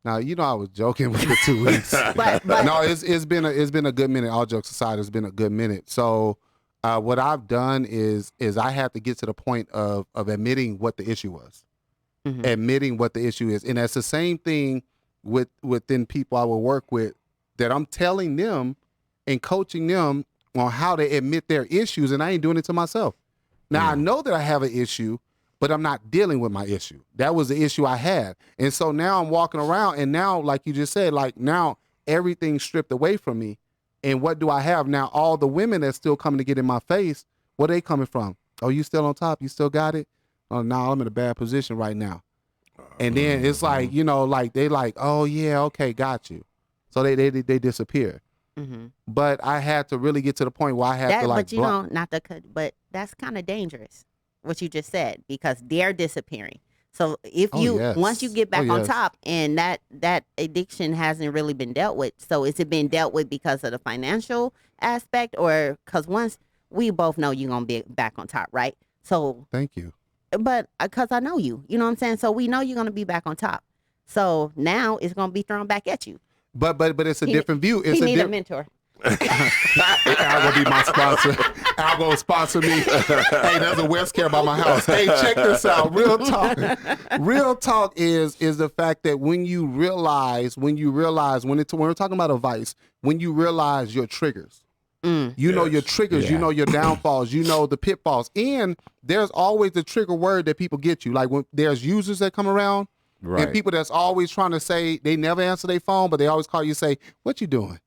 Now, you know, I was joking with the 2 weeks. but no, it's been a good minute. All jokes aside, it's been a good minute. So what I've done is I have to get to the point of admitting what the issue was, admitting what the issue is. And that's the same thing within people I will work with, that I'm telling them and coaching them on how to admit their issues. And I ain't doing it to myself. Now, I know that I have an issue, but I'm not dealing with my issue. That was the issue I had. And so now I'm walking around, and now, like you just said, like now everything's stripped away from me. And what do I have? Now, all the women that's still coming to get in my face, where they coming from? Oh, you still on top? You still got it? Oh, no, I'm in a bad position right now. And then it's like, you know, like they like, oh, yeah, okay, got you. So they disappear. But I had to really get to the point where I had to like. But you know, but that's kind of dangerous, what you just said, because they're disappearing. So if once you get back on top, and that addiction hasn't really been dealt with, so is it been dealt with because of the financial aspect, or because once we both know you're gonna be back on top, right? So thank you. But because I know you know what I'm saying. So we know you're gonna be back on top. So now it's gonna be thrown back at you. But it's a different view. It's a mentor. Al will be my sponsor. Al will sponsor me. Hey, there's a West Care by my house. Hey, check this out. Real talk. Real talk is the fact that when we're talking about advice, when you realize your triggers, you know your triggers, you know your downfalls, you know the pitfalls, and there's always the trigger word that people get you. Like when there's users that come around. Right. And people that's always trying to say, they never answer their phone, but they always call you and say, what you doing?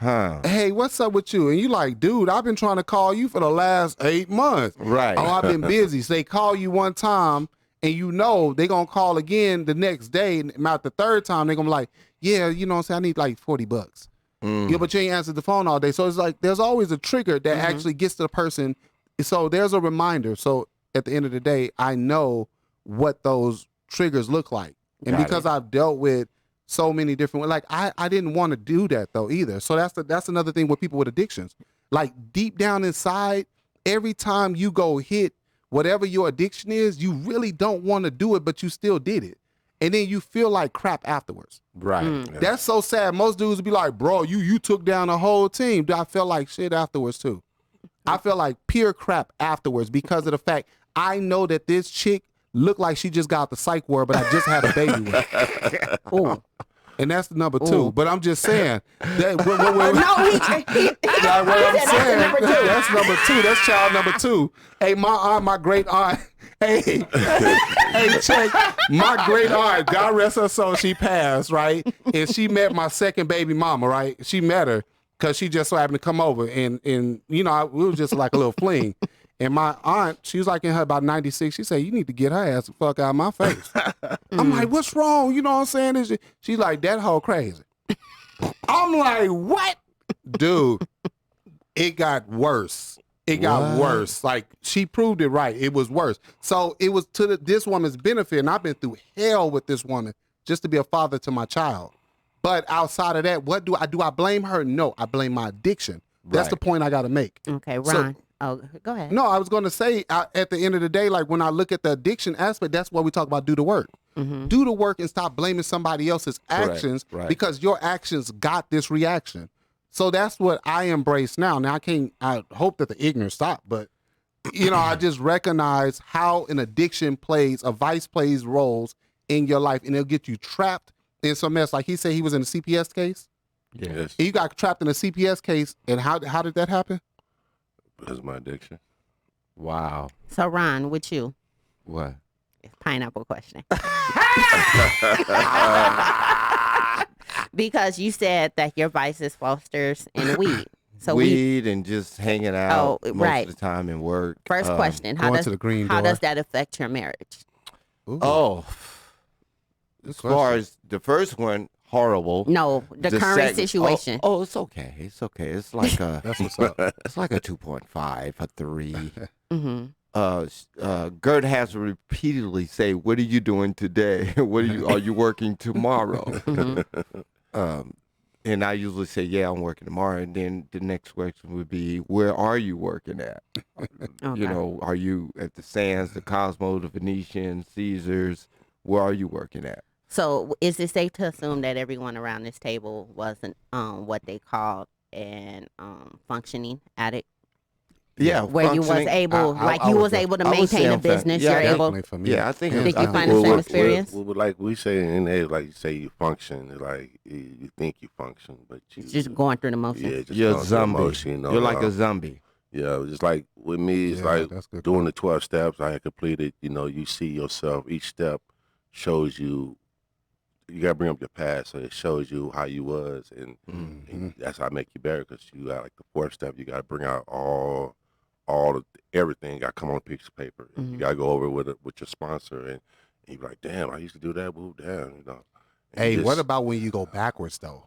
Hey, what's up with you? And you like, dude, I've been trying to call you for the last 8 months. Right. Oh, I've been busy. So they call you one time, and you know they going to call again the next day. And about the third time, they're going to be like, yeah, you know what I'm saying? I need like $40. Yeah, but you ain't answered the phone all day. So it's like there's always a trigger that actually gets to the person. So there's a reminder. So at the end of the day, I know what those triggers look like, and because I've dealt with so many different ways, like I didn't want to do that though either. So that's another thing with people with addictions. Like deep down inside, every time you go hit whatever your addiction is, you really don't want to do it, but you still did it, and then you feel like crap afterwards. Right. That's so sad. Most dudes would be like, bro, you took down a whole team. I felt like shit afterwards too. I felt like pure crap afterwards because of the fact I know that this chick look like she just got the psych ward, but I just had a baby with her. Ooh. And that's the number 2. Ooh. But I'm just saying that what I'm saying, that's number 2. That's child number 2. Hey, my great aunt. Hey, check. My great aunt, God rest her soul, she passed, right? And she met my second baby mama, right? She met her because she just so happened to come over, and you know, it was just like a little fling. And my aunt, she was like in her about 96. She said, you need to get her ass the fuck out of my face. I'm like, what's wrong? You know what I'm saying? She's like, that hoe crazy. I'm like, what? Dude, it got worse. It got worse. Like, she proved it right. It was worse. So it was to this woman's benefit. And I've been through hell with this woman just to be a father to my child. But outside of that, what do I do? I blame her? No, I blame my addiction. That's the point I got to make. Okay, Ron. Oh, go ahead. No, I was going to say, at the end of the day, like when I look at the addiction aspect, that's what we talk about, do the work. Do the work and stop blaming somebody else's actions because your actions got this reaction. So that's what I embrace now. Now I hope that the ignorance stop, but I just recognize how an addiction a vice plays roles in your life, and it'll get you trapped in some mess. Like he said, he was in a CPS case. Yes. And you got trapped in a CPS case, and how did that happen? Because of my addiction. Wow. So Ron, with you, What? it's pineapple question. Because you said that your vice is Foster's and weed. So weed and just hanging out most of the time and work. First question: How does that affect your marriage? Ooh. Oh, as far as the first one, horrible. No, the current situation. Oh, it's okay. It's okay. It's like a that's what's up. It's like a 2.5, a 3. Mm-hmm. Gert has to repeatedly say, "What are you doing today? Are you working tomorrow?" Mm-hmm. And I usually say, "Yeah, I'm working tomorrow." And then the next question would be, "Where are you working at? Okay. Are you at the Sands, the Cosmo, the Venetian, Caesars? Where are you working at?" So is it safe to assume that everyone around this table wasn't what they called an functioning addict? Yeah, where you was able, able to maintain a business. Yeah, you're able. For me. Yeah, I think. Did you find the same experience? Well, like we say in there, like you say you function, like you think you function, but you Just going through the motions. Yeah, just You're a going through the zombie. motion, You're like a zombie. Yeah, just like with me, it's like doing the 12 steps I had completed. You see yourself. Each step shows you. You gotta bring up your past, so it shows you how you was, and that's how I make you better. Because you got like the 4th step, you gotta bring out all everything. Got to come on a piece of paper. You gotta go over with your sponsor, and you're like, damn, I used to do that. Move down, Hey, what about when you go backwards though?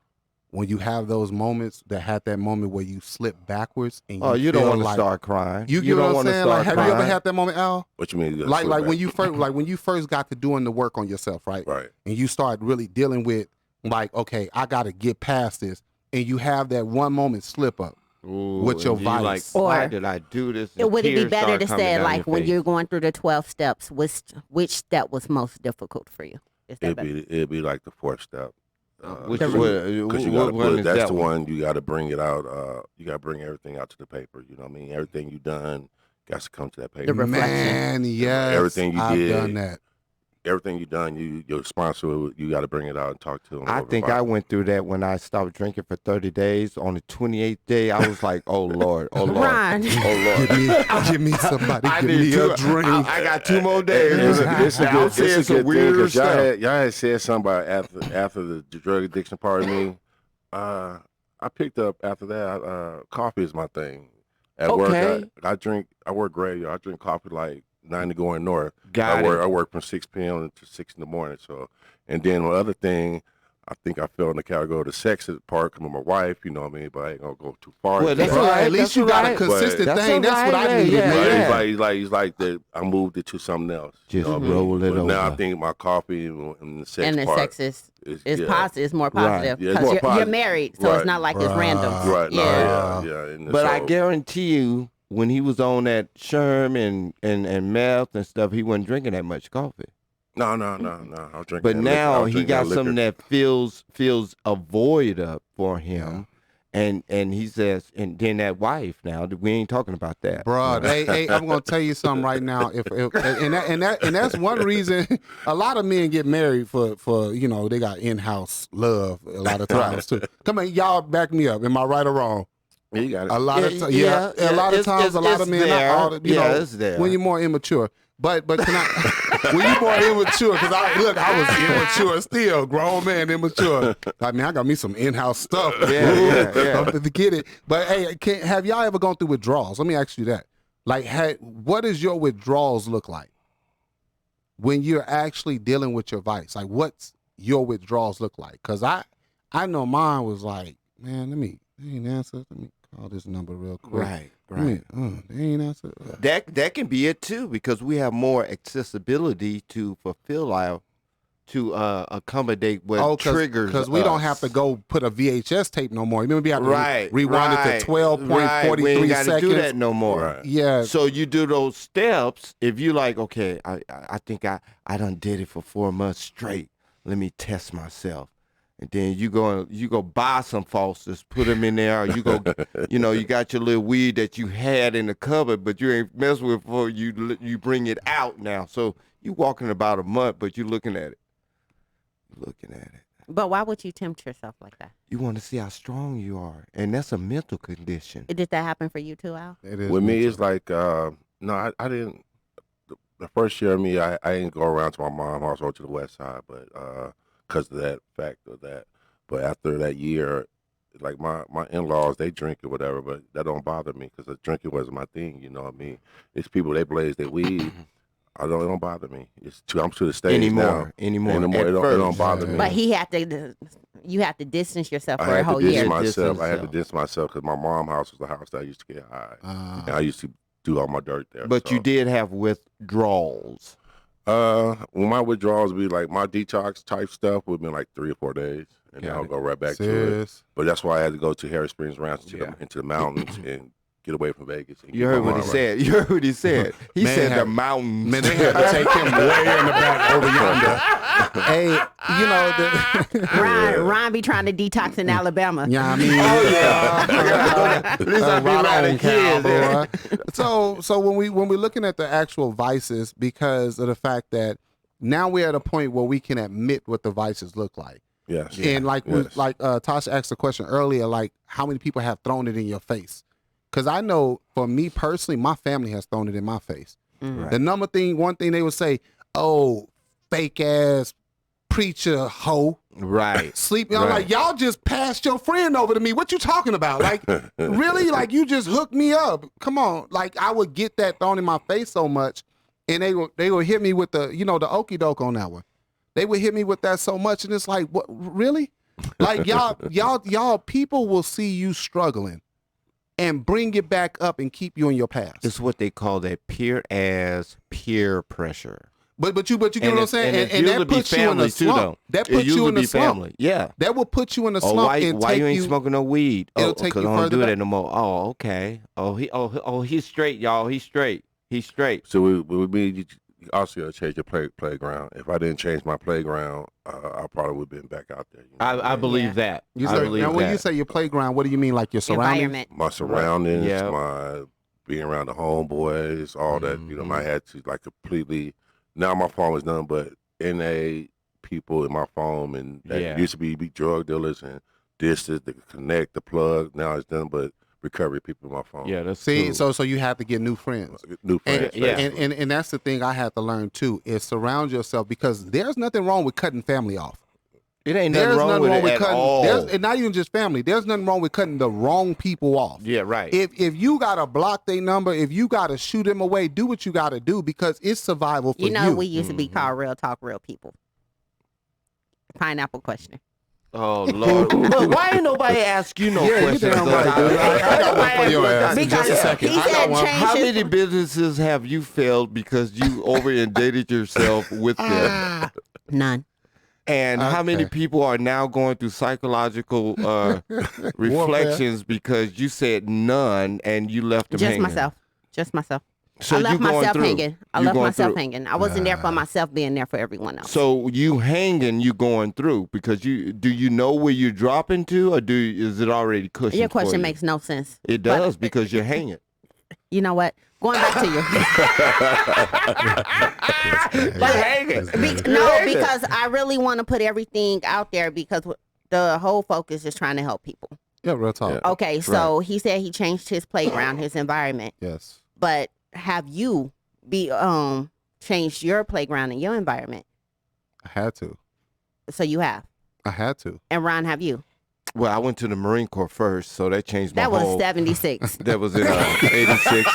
When you have those moments that moment where you slip backwards and you don't want to start crying. You get what I'm saying? Like, have you ever had that moment, Al? What you mean? Like when you first got to doing the work on yourself, right? Right. And you start really dealing with like, okay, I got to get past this, and you have that one moment slip up. With your vice. Like, why did I do this? Would it be better to say, like, when you're going through the 12 steps, which step was most difficult for you? It'd be like the 4th step. Which because you gotta that's the one you got to bring it out. You got to bring everything out to the paper. You know what I mean? Everything you done got to come to that paper. The reflection. Man, yes, everything you did. I've done that. Everything you done, your sponsor, you got to bring it out and talk to him. I think I went through that when I stopped drinking for 30 days. On the 28th day, I was like, "Oh Lord, oh Lord, Ron. oh Lord, give me somebody, give me a drink." I got 2 more days. This is a weird thing, stuff. y'all had said something about after the drug addiction part of me. I picked up after that. Coffee is my thing. At work, I work graveyard. I drink coffee like 90 going north. I work from 6 p.m. to 6 in the morning. So, and then the other thing, I think I fell in the category of the sex part with my wife, you know what I mean? But I ain't gonna go too far. Well, that's right. At least you got a consistent thing. That's what I need. He's like that. I moved it to something else. Just roll it over. Now I think my coffee and the sex and the part sex is positive. It's more positive because you're married, so it's not like it's random. Right. Yeah. Yeah. But I guarantee you, when he was on that Sherm and meth and stuff, he wasn't drinking that much coffee. No. I was drinking. But now he got something that fills a void up for him, and he says, and then that wife. Now we ain't talking about that, bro. Hey, I'm gonna tell you something right now. And that's one reason a lot of men get married for they got in-house love a lot of times too. Come on, y'all back me up. Am I right or wrong? Yeah, you got it. A lot of a lot of times, a lot of men, it's there. when you're more immature. But can I? When you're more immature, because I was immature still, grown man, immature. I mean, I got me some in-house stuff. Yeah. Forget it. But hey, have y'all ever gone through withdrawals? Let me ask you that. Like, what does your withdrawals look like when you're actually dealing with your vice? Like, what's your withdrawals look like? Because I know mine was like, man, they ain't answer. Let me call this number real quick. Right. They ain't answer. That can be it too, because we have more accessibility to fulfill accommodate what triggers because we don't have to go put a VHS tape no more. Remember, we have to rewind it to 12.43 We ain't got to do seconds. that no more. Right. Yeah. So you do those steps. If you like, okay, I think I done did it for 4 months straight. Let me test myself. And then you go buy some Fosters, put them in there. Or you go, you got your little weed that you had in the cupboard, but you ain't mess with it before you bring it out now. So you walking about a month, but you looking at it. But why would you tempt yourself like that? You want to see how strong you are, and that's a mental condition. Did that happen for you too, Al? It is With me, it's like, no, I didn't. The first year of me, I didn't go around to my mom's house or to the west side, but because of that fact of that. But after that year, like my in-laws, they drink or whatever, but that don't bother me because the drinking wasn't my thing. You know what I mean? It's people, they blaze their weed. It don't bother me. I'm to the stage anymore. It don't bother me. But you have to distance yourself I for a had whole to year. distance myself. I had to distance myself because my mom's house was the house that I used to get high, and I used to do all my dirt there. But you did have withdrawals. When my withdrawals would be like my detox type stuff would be like 3 or 4 days, and then I'll go right back to it. But that's why I had to go to Harry Springs Ranch into the mountains and get away from Vegas. You heard what he said. You heard what he said. He said the mountains. Man, they had to take him way in the back over yonder. Hey, Ron be trying to detox in Alabama. Yeah, I mean, At least I be around the kids. So when we're looking at the actual vices, because of the fact that now we're at a point where we can admit what the vices look like. Yes. And Tasha asked the question earlier, like how many people have thrown it in your face? Because I know for me personally, my family has thrown it in my face. Mm-hmm. The one thing they would say, oh, fake ass preacher hoe. Right. Sleeping. I'm like, y'all just passed your friend over to me. What you talking about? Like, really? Like, you just hooked me up. Come on. Like, I would get that thrown in my face so much, and they would hit me with the okie doke on that one. They would hit me with that so much, and it's like, what? Really? Like, y'all people will see you struggling and bring it back up and keep you in your past. It's what they call that peer pressure. But you get what I'm saying? And that puts you in a slump. That puts you in a slump. Yeah. That will put you in a slump. Why you ain't smoking no weed? It'll take you I don't further do back. that no more. Oh, okay. He's straight, y'all. He's straight. So with me, you also gotta change your playground. If I didn't change my playground, I probably would have been back out there. I believe that. When you say your playground, what do you mean? Like your surroundings? Environment. My surroundings, Yeah. my being around the homeboys, all that. I had to like completely. Now my phone is done, but NA people in my phone, and that used to be drug dealers and this to connect the plug. Now it's done, but recovery people in my phone. Yeah, that's cool. So you have to get new friends. And that's the thing I had to learn too, is surround yourself, because there's nothing wrong with cutting family off. It ain't nothing wrong with it at all. And not even just family. There's nothing wrong with cutting the wrong people off. Yeah, right. If you gotta block their number, if you gotta shoot them away, do what you gotta do, because it's survival for you. We used to be called real talk, real people. Pineapple question. Oh Lord! Look, why ain't nobody ask you no questions? I got one for your ass in just a second. He said How many businesses have you failed because you over-indebted yourself with them? None. And how many people are now going through psychological reflections because you said none and you left them hanging? Just myself. So I left myself hanging. I wasn't there for Ah. myself, being there for everyone else. So you hanging, you going through, because do you know where you're dropping to, or is it already cushioned? Your question for you? makes no sense. It does, because you're hanging. You know what? Going back to you. Because I really want to put everything out there, because the whole focus is trying to help people. Yeah, real talk. Yeah. Okay, so he said he changed his playground, his environment. Yes. But have you changed your playground and your environment? I had to. So you have. I had to. And Ron, have you? Well, I went to the Marine Corps first, so that changed my That whole... was 76. That was in 86, 1986.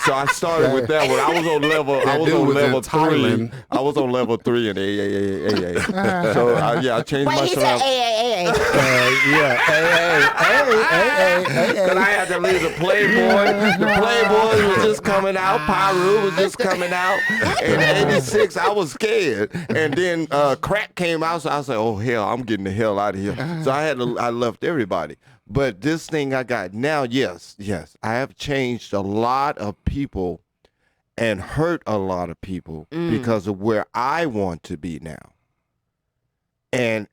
So I started with that one. I was on level. I was dude on was in level 3. Thailand. I was on level 3 in AA. So I changed Wait, my he said AAA. Because I had to leave the Playboy. The Playboy was just coming out. Pyru was just coming out. In '86, I was scared. And then crack came out, so I said, "Oh hell, I'm getting the hell out of here." So I left everybody. But this thing I got now, yes, I have changed a lot of people and hurt a lot of people because of where I want to be now. And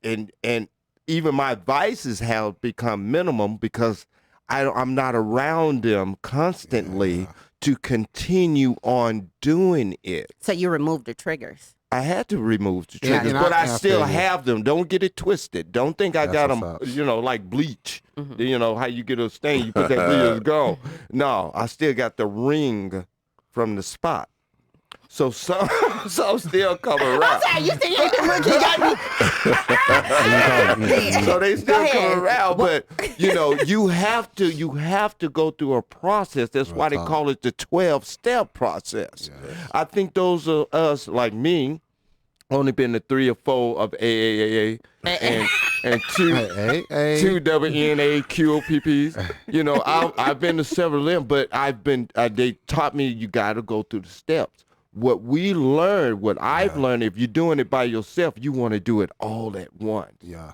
even my vices have become minimum because I'm not around them constantly to continue on doing it. So you removed the triggers. I had to remove the Yeah, triggers, and but I feel still you. have them. Don't get it twisted. Don't think I got them, what's up. like bleach. You know, how you get a stain, you put that bleach, it's gone. No, I still got the ring from the spot. So some still come around. I'm sorry, you still hit the rookie. You got me. So they still Go ahead. come around, but you have to go through a process. That's why they call it the 12-step process. I think those of us like me only been to 3 or 4 of AAAA and 2 WNAQPPs. I've been to several of them, but they taught me you got to go through the steps. What I've learned, if you're doing it by yourself, you want to do it all at once. Yeah.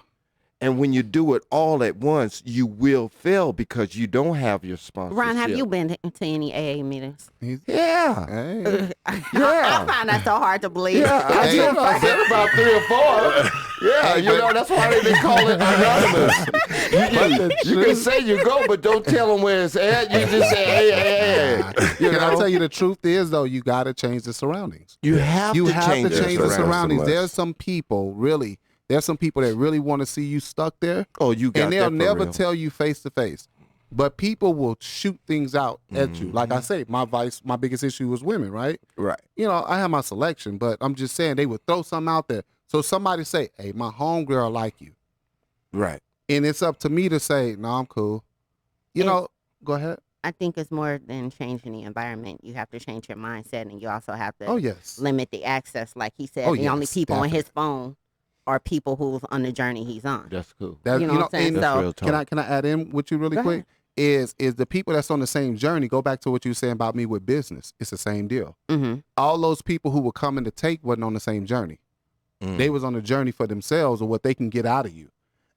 And when you do it all at once, you will fail because you don't have your sponsorship. Ron, have you been to any AA meetings? Yeah. Hey. I find that so hard to believe. Yeah, I said about 3 or 4. Yeah, that's why they call it anonymous. You can say you go, but don't tell them where it's at. You just say, hey. Can I tell you the truth is, though, you got to change the surroundings. You have to change the surroundings. So There's some people, really, that really want to see you stuck there. Oh, you got and that they'll for never real. tell you face to face. But people will shoot things out at you. Like I say, my biggest issue was women, right? Right. I have my selection, but I'm just saying they would throw something out there. So somebody say, hey, my homegirl like you. Right. And it's up to me to say, no, I'm cool. Go ahead. I think it's more than changing the environment. You have to change your mindset, and you also have to yes. limit the access. Like he said, Oh, the only yes, people on his definitely. phone are people who's on the journey he's on. That's cool. That, You know what I'm saying? and That's So- real talk. Can I add in with you really Go quick? Is the people that's on the same journey, go back to what you were saying about me with business. It's the same deal. Mm-hmm. All those people who were coming to take wasn't on the same journey. They was on a journey for themselves or what they can get out of you.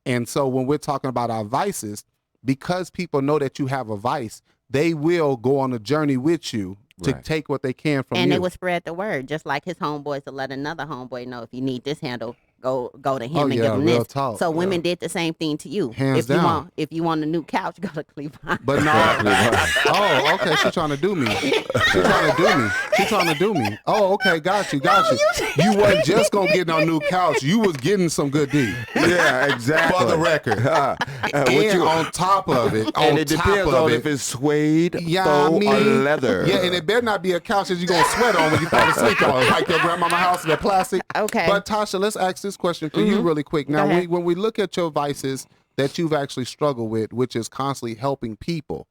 And so when we're talking about our vices, because people know that you have a vice, they will go on a journey with you to Right. take what they can from And you. they would spread the word, just like his homeboys to let another homeboy know if you need this handle, go to him and give him real this. talk. So women did the same thing to you. Hands if you down. if you want a new couch, go to Clevonne. But no. Oh, okay. She's trying to do me. She's trying to do me. Oh, okay. Got you. You wasn't just going to get no new couch. You was getting some good D. Yeah, exactly. For the record. And on top of it, and it depends on if it's suede, faux, or leather. Yeah, and it better not be a couch that you're going to sweat on when you fall asleep on, like your grandmama house, the plastic. Okay. But Tasha, let's ask this question for you really quick. Now, Go ahead. when we look at your vices that you've actually struggled with, which is constantly helping people,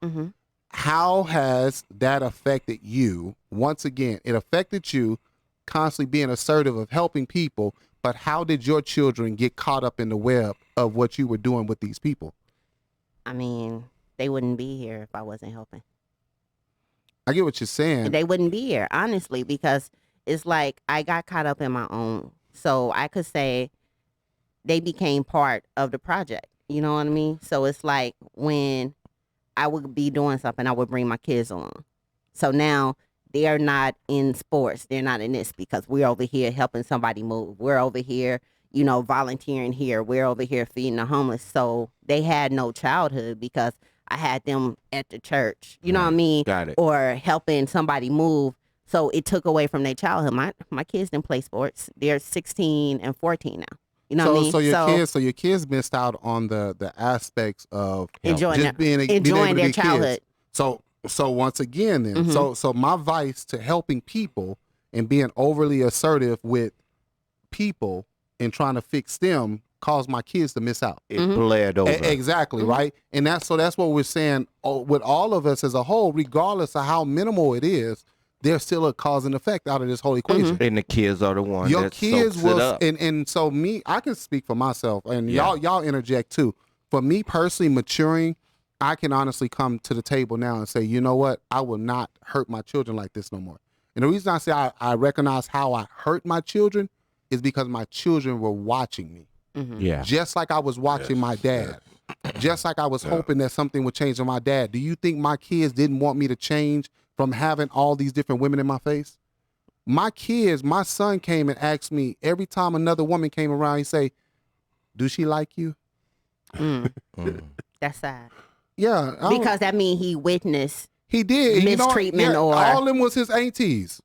how has that affected you? Once again, it affected you constantly being assertive of helping people, but how did your children get caught up in the web of what you were doing with these people? I mean, they wouldn't be here if I wasn't helping. I get what you're saying. They wouldn't be here, honestly, because it's like I got caught up in my own. So I could say they became part of the project. You know what I mean? So it's like when I would be doing something, I would bring my kids along. So now they're not in sports. They're not in this because we're over here helping somebody move. We're over here, volunteering here. We're over here feeding the homeless. So they had no childhood because I had them at the church. You know what I mean? Got it. Or helping somebody move. So it took away from their childhood. My kids didn't play sports. They're 16 and 14 now. You know what I mean? So your kids missed out on the aspects of enjoying just their, being able enjoying to their be childhood. kids. So once again, then, so my vice to helping people and being overly assertive with people and trying to fix them caused my kids to miss out. It bled over. Exactly, right? And that's what we're saying with all of us as a whole, regardless of how minimal it is, there's still a cause and effect out of this whole equation. And the kids are the ones Your that kids soaks it up. and so me, I can speak for myself, and y'all interject too. For me personally, maturing, I can honestly come to the table now and say, you know what? I will not hurt my children like this no more. And the reason I say I recognize how I hurt my children is because my children were watching me. Yeah. Just like I was watching my dad. Just like I was hoping that something would change in my dad. Do you think my kids didn't want me to change from having all these different women in my face? My son came and asked me every time another woman came around, he'd say, do she like you? That's sad. Yeah. Because that means he witnessed He did. mistreatment or... all of them was his aunties.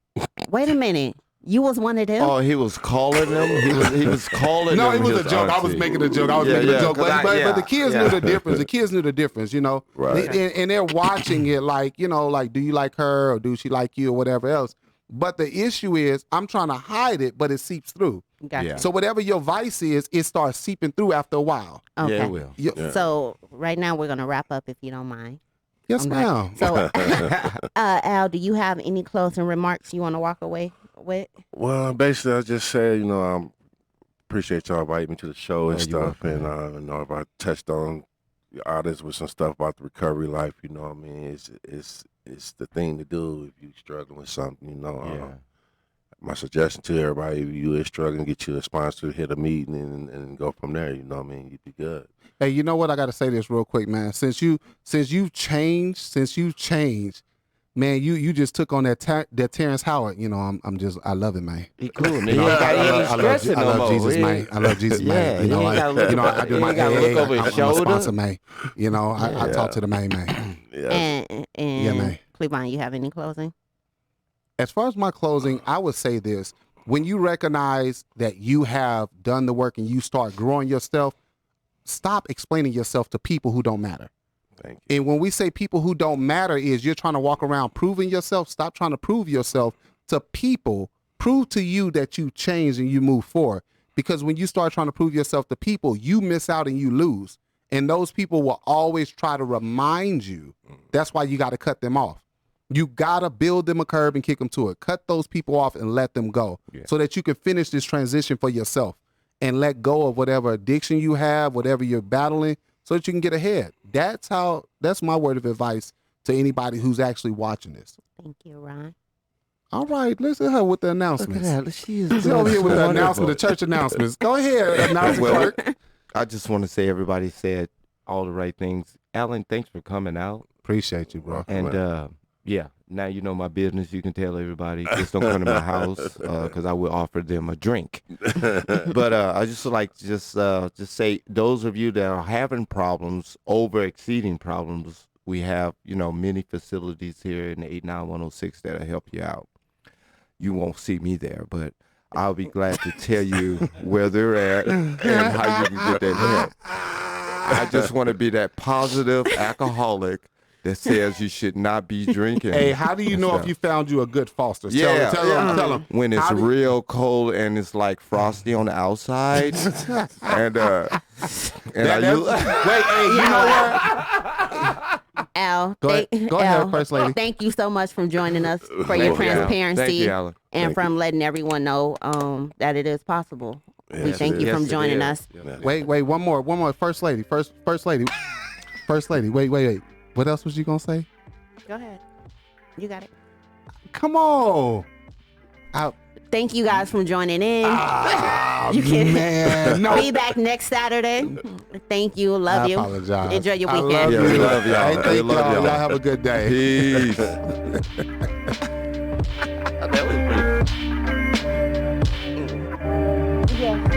Wait a minute. You was one of them? Oh, he was calling them? He was calling No, them it was a joke. I was making a joke. But the kids knew the difference. The kids knew the difference, Right. And they're like it like, do you like her or do she like you or whatever else? But the issue is I'm trying to hide it, but it seeps through. Gotcha. Yeah. So whatever your vice is, it starts seeping through after a while. Okay. Yeah, it will. So right now we're going to wrap up if you don't mind. Yes, ma'am. So, Al, do you have any closing remarks you want to walk away with? Well, basically, I just said, I appreciate y'all inviting me to the show and you're stuff. And, if I touched on the artists with some stuff about the recovery life, you know what I mean? It's the thing to do if you're struggling with something, My suggestion to everybody, if you is struggling, get you a sponsor, hit a meeting and go from there, you know what I mean? You'd be good. Hey, you know what? I got to say this real quick, man. Since you've changed, man, you just took on that Terrence Howard. I love it, man. He cool. Man. I love Jesus, man. I love Jesus, man. I do my sponsor, man. I talk to the man. Yeah. And man. Clevonne, you have any closing? As far as my closing, I would say this. When you recognize that you have done the work and you start growing yourself, stop explaining yourself to people who don't matter. Thank you. And when we say people who don't matter is you're trying to walk around proving yourself. Stop trying to prove yourself to people. Prove to you that you change and you move forward. Because when you start trying to prove yourself to people, you miss out and you lose. And those people will always try to remind you. That's why you got to cut them off. You got to build them a curb and kick them to it. Cut those people off and let them go so that you can finish this transition for yourself and let go of whatever addiction you have, whatever you're battling, so that you can get ahead. That's my word of advice to anybody who's actually watching this. Thank you, Ron. All right, listen to her with the announcements. Look at that. She is She's over here with the announcement, the church announcements. Go ahead, announcement clerk. I just want to say everybody said all the right things. Allen, thanks for coming out. Appreciate you, bro. And now you know my business. You can tell everybody. Just don't come to my house because I will offer them a drink. But I just like to just say those of you that are having problems, over exceeding problems, we have many facilities here in the 89106 that'll help you out. You won't see me there, but I'll be glad to tell you where they're at and how you can get that help. I just want to be that positive alcoholic that says you should not be drinking. Hey, how do you know if you found you a good foster? Tell them. When it's real cold and it's like frosty on the outside, and wait, hey, you know what? Al, Go ahead, First Lady. Thank you so much for joining us, for your transparency, Thank you, Alan. and from letting everyone know that it is possible. Yes, we thank you Yes, from it joining is. us. Yeah. Wait, one more. First Lady. First Lady. Wait. What else was you gonna say? Go ahead. You got it. Come on. Thank you guys for joining in. You can, man. No. Be back next Saturday. Thank you. Love you. I apologize. Enjoy your I weekend. love you. Yeah, we love y'all. Hey, We thank love y'all. y'all. Y'all have a good day. Peace. Yeah.